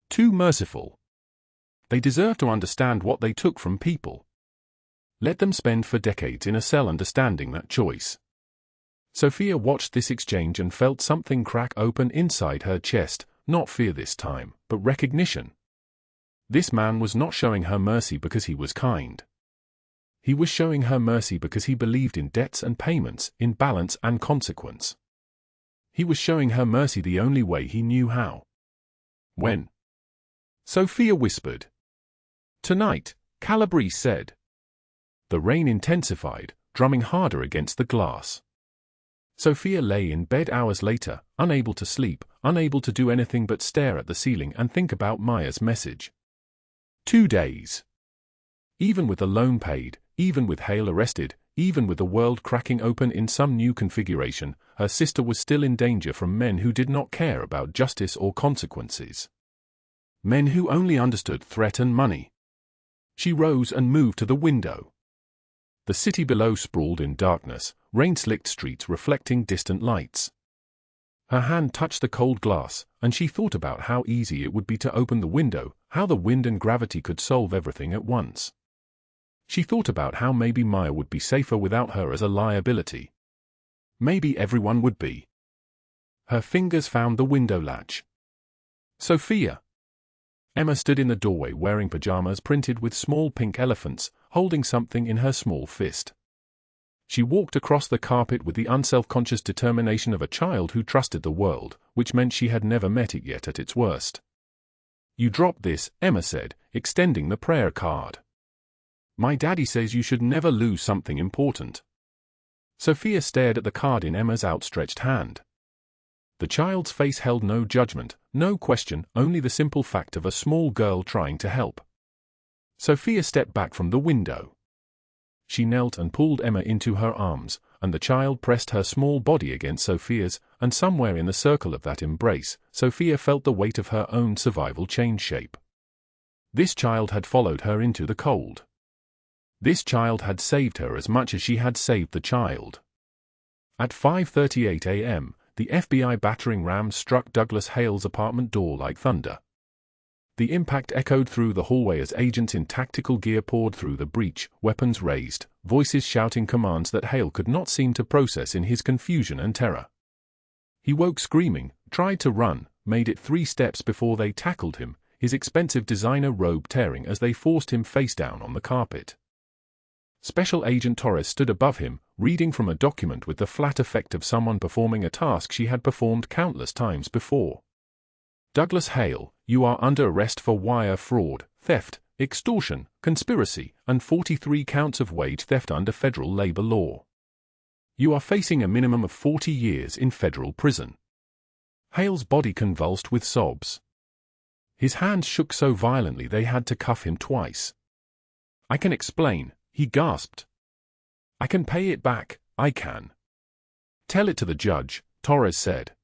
Too merciful. They deserve to understand what they took from people. Let them spend for decades in a cell understanding that choice." Sophia watched this exchange and felt something crack open inside her chest, not fear this time, but recognition. This man was not showing her mercy because he was kind. He was showing her mercy because he believed in debts and payments, in balance and consequence. He was showing her mercy the only way he knew how. "When?" Sophia whispered. "Tonight," Calabrese said. The rain intensified, drumming harder against the glass. Sophia lay in bed hours later, unable to sleep, unable to do anything but stare at the ceiling and think about Maya's message. 2 days. Even with the loan paid, even with Hale arrested, even with the world cracking open in some new configuration, her sister was still in danger from men who did not care about justice or consequences. Men who only understood threat and money. She rose and moved to the window. The city below sprawled in darkness, rain-slicked streets reflecting distant lights. Her hand touched the cold glass, and she thought about how easy it would be to open the window, how the wind and gravity could solve everything at once. She thought about how maybe Maya would be safer without her as a liability. Maybe everyone would be. Her fingers found the window latch. Sophia. Emma stood in the doorway wearing pajamas printed with small pink elephants, holding something in her small fist. She walked across the carpet with the unself-conscious determination of a child who trusted the world, which meant she had never met it yet at its worst. "You dropped this," Emma said, extending the prayer card. "My daddy says you should never lose something important." Sophia stared at the card in Emma's outstretched hand. The child's face held no judgment, no question, only the simple fact of a small girl trying to help. Sophia stepped back from the window. She knelt and pulled Emma into her arms, and the child pressed her small body against Sophia's, and somewhere in the circle of that embrace, Sophia felt the weight of her own survival change shape. This child had followed her into the cold. This child had saved her as much as she had saved the child. At 5:38 a.m., the FBI battering ram struck Douglas Hale's apartment door like thunder. The impact echoed through the hallway as agents in tactical gear poured through the breach, weapons raised, voices shouting commands that Hale could not seem to process in his confusion and terror. He woke screaming, tried to run, made it 3 steps before they tackled him, his expensive designer robe tearing as they forced him face down on the carpet. Special Agent Torres stood above him, reading from a document with the flat effect of someone performing a task she had performed countless times before. "Douglas Hale, you are under arrest for wire fraud, theft, extortion, conspiracy, and 43 counts of wage theft under federal labor law. You are facing a minimum of 40 years in federal prison." Hale's body convulsed with sobs. His hands shook so violently they had to cuff him twice. "I can explain," he gasped. "I can pay it back, I can." "Tell it to the judge," Torres said.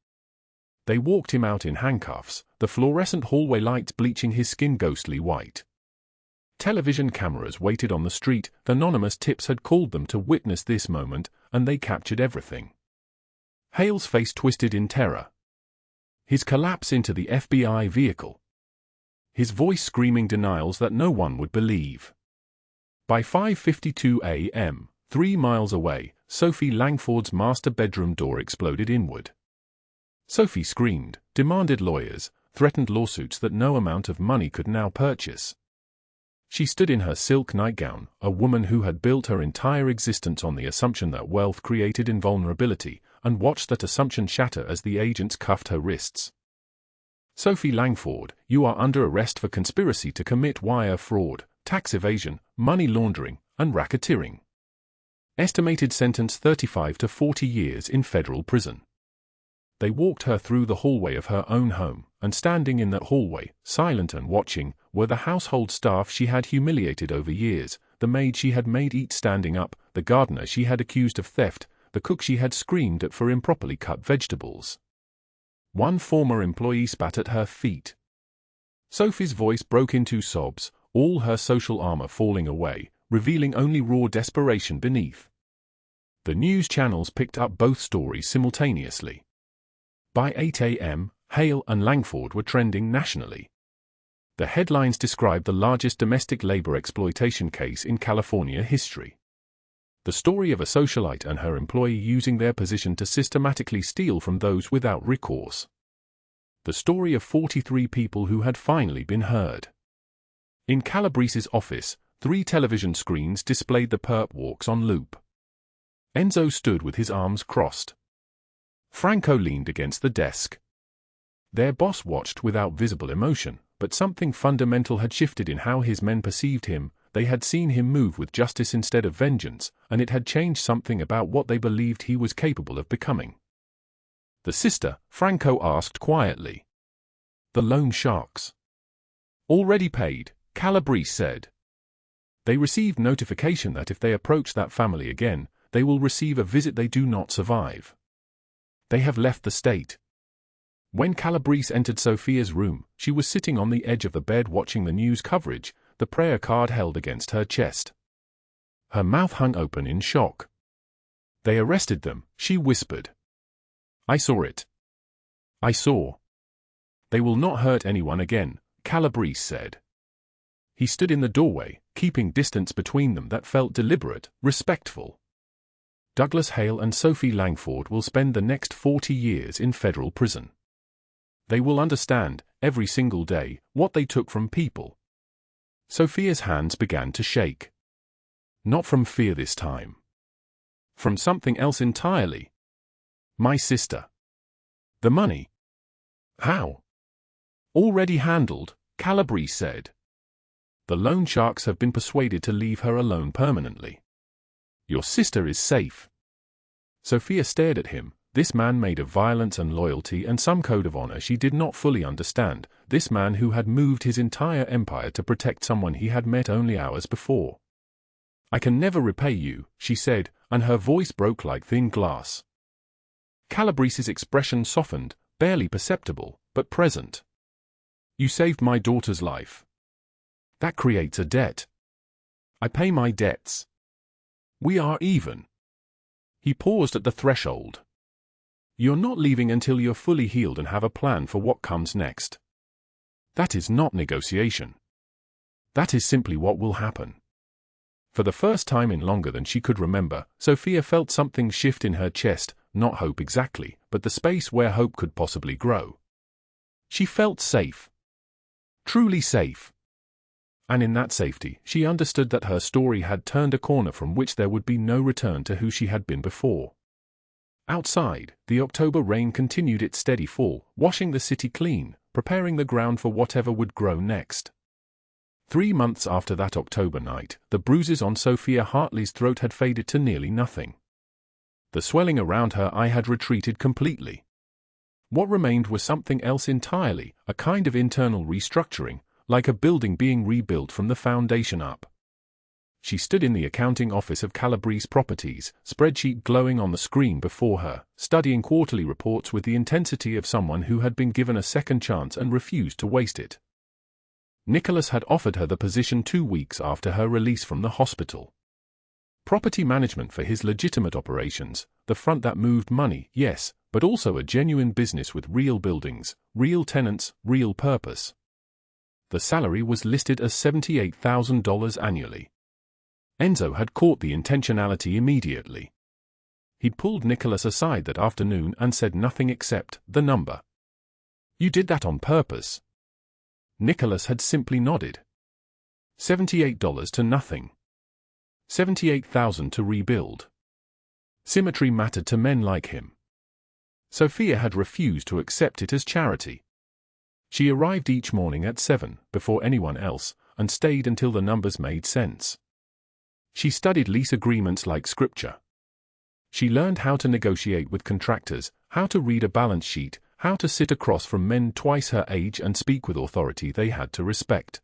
They walked him out in handcuffs, the fluorescent hallway lights bleaching his skin ghostly white. Television cameras waited on the street, anonymous tips had called them to witness this moment, and they captured everything. Hale's face twisted in terror. His collapse into the FBI vehicle. His voice screaming denials that no one would believe. By 5:52 a.m., 3 miles away, Sophie Langford's master bedroom door exploded inward. Sophie screamed, demanded lawyers, threatened lawsuits that no amount of money could now purchase. She stood in her silk nightgown, a woman who had built her entire existence on the assumption that wealth created invulnerability, and watched that assumption shatter as the agents cuffed her wrists. "Sophie Langford, you are under arrest for conspiracy to commit wire fraud, tax evasion, money laundering, and racketeering. Estimated sentence 35 to 40 years in federal prison." They walked her through the hallway of her own home, and standing in that hallway, silent and watching, were the household staff she had humiliated over years, the maid she had made eat standing up, the gardener she had accused of theft, the cook she had screamed at for improperly cut vegetables. One former employee spat at her feet. Sophie's voice broke into sobs, all her social armor falling away, revealing only raw desperation beneath. The news channels picked up both stories simultaneously. By 8 a.m., Hale and Langford were trending nationally. The headlines described the largest domestic labor exploitation case in California history. The story of a socialite and her employee using their position to systematically steal from those without recourse. The story of 43 people who had finally been heard. In Calabrese's office, 3 television screens displayed the perp walks on loop. Enzo stood with his arms crossed. Franco leaned against the desk. Their boss watched without visible emotion, but something fundamental had shifted in how his men perceived him. they had seen him move with justice instead of vengeance, and it had changed something about what they believed he was capable of becoming. The sister, Franco asked quietly. The loan sharks. Already paid, Calabrese said. They received notification that if they approach that family again, they will receive a visit they do not survive. They have left the state. When Calabrese entered Sofia's room, she was sitting on the edge of the bed watching the news coverage, the prayer card held against her chest. Her mouth hung open in shock. They arrested them, she whispered. I saw it. I saw. They will not hurt anyone again, Calabrese said. He stood in the doorway, keeping distance between them that felt deliberate, respectful. Douglas Hale and Sophie Langford will spend the next 40 years in federal prison. They will understand, every single day, what they took from people. Sophia's hands began to shake. Not from fear this time. From something else entirely. My sister. The money. How? Already handled, Calabrese said. The loan sharks have been persuaded to leave her alone permanently. Your sister is safe. Sophia stared at him, this man made of violence and loyalty and some code of honor she did not fully understand, this man who had moved his entire empire to protect someone he had met only hours before. I can never repay you, she said, and her voice broke like thin glass. Calabrese's expression softened, barely perceptible, but present. You saved my daughter's life. That creates a debt. I pay my debts. We are even. He paused at the threshold. You're not leaving until you're fully healed and have a plan for what comes next. That is not negotiation. That is simply what will happen. For the first time in longer than she could remember, Sophia felt something shift in her chest, not hope exactly, but the space where hope could possibly grow. She felt safe. Truly safe. And in that safety, she understood that her story had turned a corner from which there would be no return to who she had been before. Outside, the October rain continued its steady fall, washing the city clean, preparing the ground for whatever would grow next. 3 months after that October night, the bruises on Sofia Hartley's throat had faded to nearly nothing. The swelling around her eye had retreated completely. What remained was something else entirely, a kind of internal restructuring, like a building being rebuilt from the foundation up. She stood in the accounting office of Calabrese Properties, spreadsheet glowing on the screen before her, studying quarterly reports with the intensity of someone who had been given a second chance and refused to waste it. Nicholas had offered her the position 2 weeks after her release from the hospital. Property management for his legitimate operations, the front that moved money, yes, but also a genuine business with real buildings, real tenants, real purpose. The salary was listed as $78,000 annually. Enzo had caught the intentionality immediately. He'd pulled Nicholas aside that afternoon and said nothing except the number. You did that on purpose. Nicholas had simply nodded. $78 to nothing. $78,000 to rebuild. Symmetry mattered to men like him. Sophia had refused to accept it as charity. She arrived each morning at 7, before anyone else, and stayed until the numbers made sense. She studied lease agreements like scripture. She learned how to negotiate with contractors, how to read a balance sheet, how to sit across from men twice her age and speak with authority they had to respect.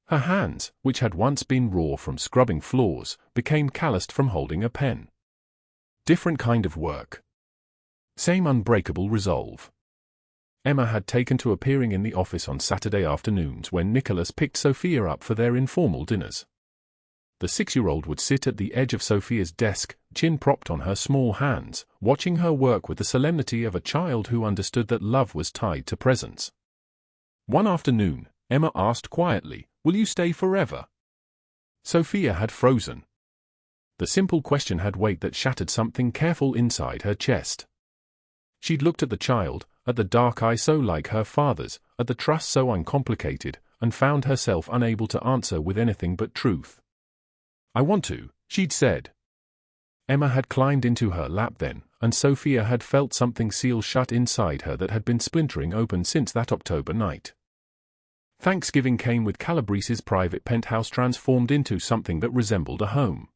Her hands, which had once been raw from scrubbing floors, became calloused from holding a pen. Different kind of work. Same unbreakable resolve. Emma had taken to appearing in the office on Saturday afternoons when Nicholas picked Sophia up for their informal dinners. The 6-year-old would sit at the edge of Sophia's desk, chin propped on her small hands, watching her work with the solemnity of a child who understood that love was tied to presence. One afternoon, Emma asked quietly, "Will you stay forever?" Sophia had frozen. The simple question had weight that shattered something careful inside her chest. She'd looked at the child, at the dark eye so like her father's, at the trust so uncomplicated, and found herself unable to answer with anything but truth. "I want to," she'd said. Emma had climbed into her lap then, and Sophia had felt something seal shut inside her that had been splintering open since that October night. Thanksgiving came with Calabrese's private penthouse transformed into something that resembled a home.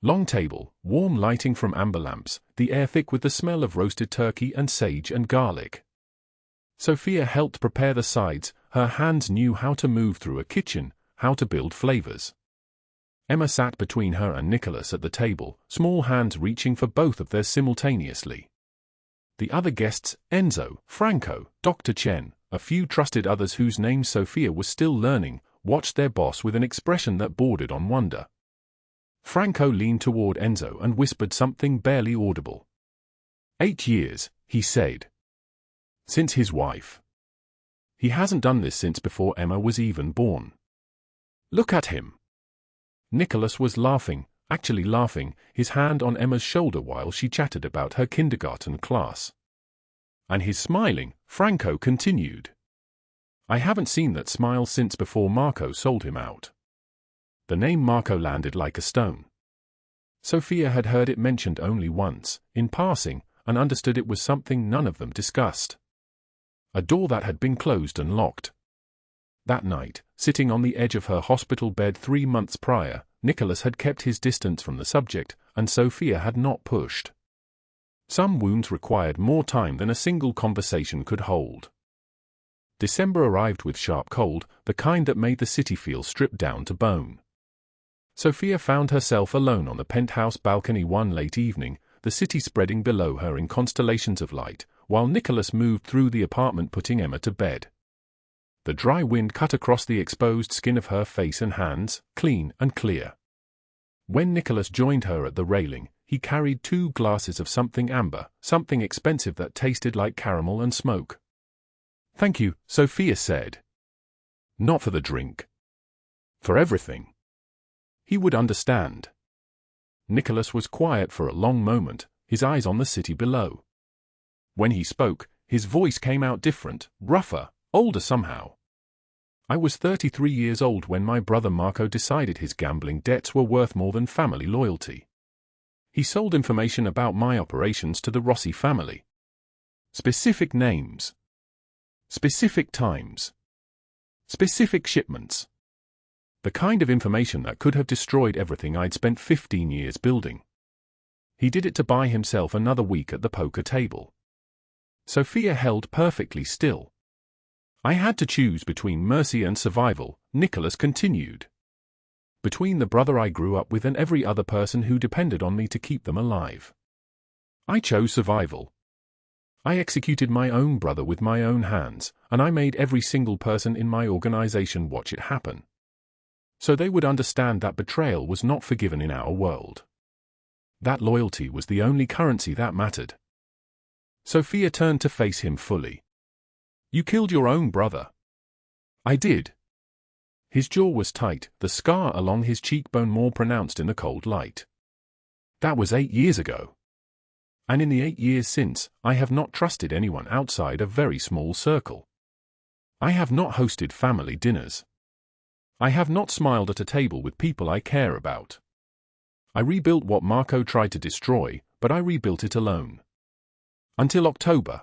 Long table, warm lighting from amber lamps, the air thick with the smell of roasted turkey and sage and garlic. Sophia helped prepare the sides, her hands knew how to move through a kitchen, how to build flavors. Emma sat between her and Nicholas at the table, small hands reaching for both of theirs simultaneously. The other guests, Enzo, Franco, Dr. Chen, a few trusted others whose names Sophia was still learning, watched their boss with an expression that bordered on wonder. Franco leaned toward Enzo and whispered something barely audible. 8 years, he said. Since his wife. He hasn't done this since before Emma was even born. Look at him. Nicholas was laughing, actually laughing, his hand on Emma's shoulder while she chatted about her kindergarten class. And he's smiling, Franco continued. I haven't seen that smile since before Marco sold him out. The name Marco landed like a stone. Sophia had heard it mentioned only once, in passing, and understood it was something none of them discussed. A door that had been closed and locked. That night, sitting on the edge of her hospital bed 3 months prior, Nicholas had kept his distance from the subject, and Sophia had not pushed. Some wounds required more time than a single conversation could hold. December arrived with sharp cold, the kind that made the city feel stripped down to bone. Sophia found herself alone on the penthouse balcony one late evening, the city spreading below her in constellations of light, while Nicholas moved through the apartment putting Emma to bed. The dry wind cut across the exposed skin of her face and hands, clean and clear. When Nicholas joined her at the railing, he carried 2 glasses of something amber, something expensive that tasted like caramel and smoke. Thank you, Sophia said. Not for the drink. For everything. He would understand. Nicholas was quiet for a long moment, his eyes on the city below. When he spoke, his voice came out different, rougher, older somehow. I was 33 years old when my brother Marco decided his gambling debts were worth more than family loyalty. He sold information about my operations to the Rossi family. Specific names. Specific times. Specific shipments. The kind of information that could have destroyed everything I'd spent 15 years building. He did it to buy himself another week at the poker table. Sophia held perfectly still. I had to choose between mercy and survival, Nicholas continued. Between the brother I grew up with and every other person who depended on me to keep them alive. I chose survival. I executed my own brother with my own hands, and I made every single person in my organization watch it happen. So they would understand that betrayal was not forgiven in our world. That loyalty was the only currency that mattered. Sophia turned to face him fully. You killed your own brother. I did. His jaw was tight, the scar along his cheekbone more pronounced in the cold light. That was 8 years ago. And in the 8 years since, I have not trusted anyone outside a very small circle. I have not hosted family dinners. I have not smiled at a table with people I care about. I rebuilt what Marco tried to destroy, but I rebuilt it alone. Until October.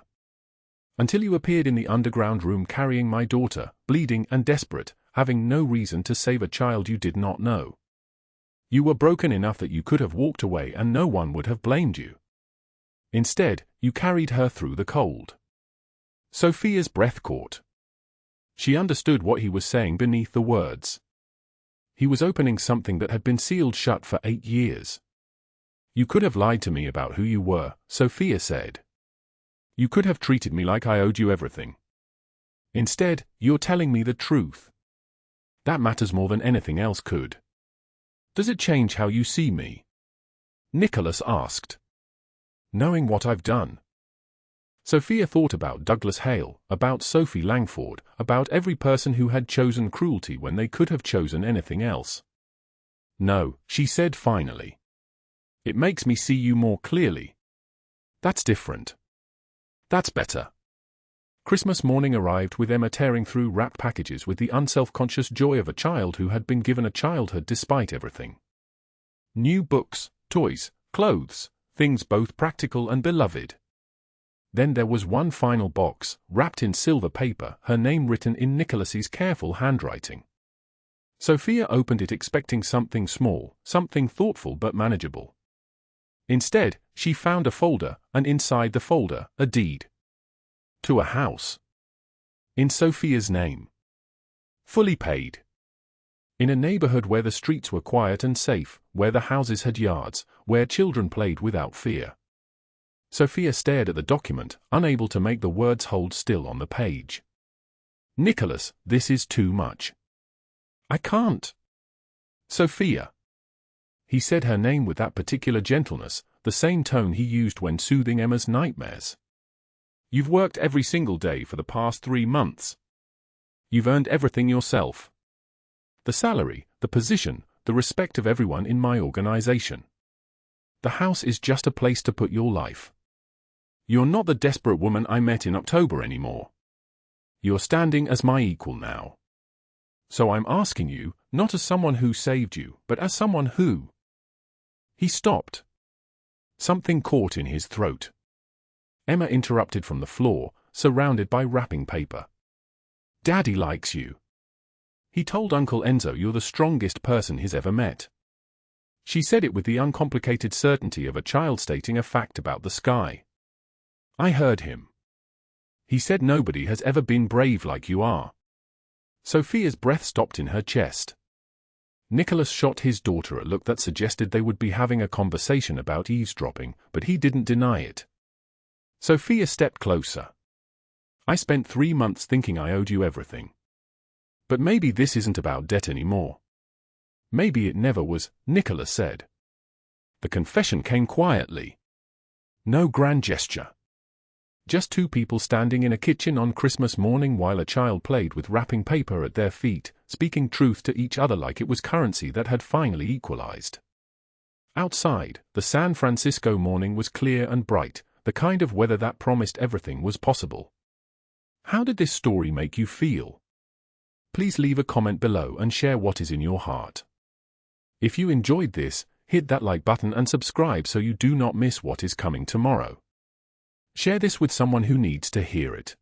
Until you appeared in the underground room carrying my daughter, bleeding and desperate, having no reason to save a child you did not know. You were broken enough that you could have walked away and no one would have blamed you. Instead, you carried her through the cold. Sophia's breath caught. She understood what he was saying beneath the words. He was opening something that had been sealed shut for 8 years. You could have lied to me about who you were, Sophia said. You could have treated me like I owed you everything. Instead, you're telling me the truth. That matters more than anything else could. Does it change how you see me? Nicholas asked. Knowing what I've done. Sophia thought about Douglas Hale, about Sophie Langford, about every person who had chosen cruelty when they could have chosen anything else. No, she said finally. It makes me see you more clearly. That's different. That's better. Christmas morning arrived with Emma tearing through wrapped packages with the unself-conscious joy of a child who had been given a childhood despite everything. New books, toys, clothes, things both practical and beloved. Then there was one final box, wrapped in silver paper, her name written in Nicholas's careful handwriting. Sophia opened it expecting something small, something thoughtful but manageable. Instead, she found a folder, and inside the folder, a deed. To a house. In Sophia's name. Fully paid. In a neighborhood where the streets were quiet and safe, where the houses had yards, where children played without fear. Sophia stared at the document, unable to make the words hold still on the page. Nicholas, this is too much. I can't. Sophia. He said her name with that particular gentleness, the same tone he used when soothing Emma's nightmares. You've worked every single day for the past 3 months. You've earned everything yourself. The salary, the position, the respect of everyone in my organization. The house is just a place to put your life. You're not the desperate woman I met in October anymore. You're standing as my equal now. So I'm asking you, not as someone who saved you, but as someone who... He stopped. Something caught in his throat. Emma interrupted from the floor, surrounded by wrapping paper. Daddy likes you. He told Uncle Enzo you're the strongest person he's ever met. She said it with the uncomplicated certainty of a child stating a fact about the sky. I heard him. He said nobody has ever been brave like you are. Sophia's breath stopped in her chest. Nicholas shot his daughter a look that suggested they would be having a conversation about eavesdropping, but he didn't deny it. Sophia stepped closer. I spent 3 months thinking I owed you everything. But maybe this isn't about debt anymore. Maybe it never was, Nicholas said. The confession came quietly. No grand gesture. Just 2 people standing in a kitchen on Christmas morning while a child played with wrapping paper at their feet, speaking truth to each other like it was currency that had finally equalized. Outside, the San Francisco morning was clear and bright, the kind of weather that promised everything was possible. How did this story make you feel? Please leave a comment below and share what is in your heart. If you enjoyed this, hit that like button and subscribe so you do not miss what is coming tomorrow. Share this with someone who needs to hear it.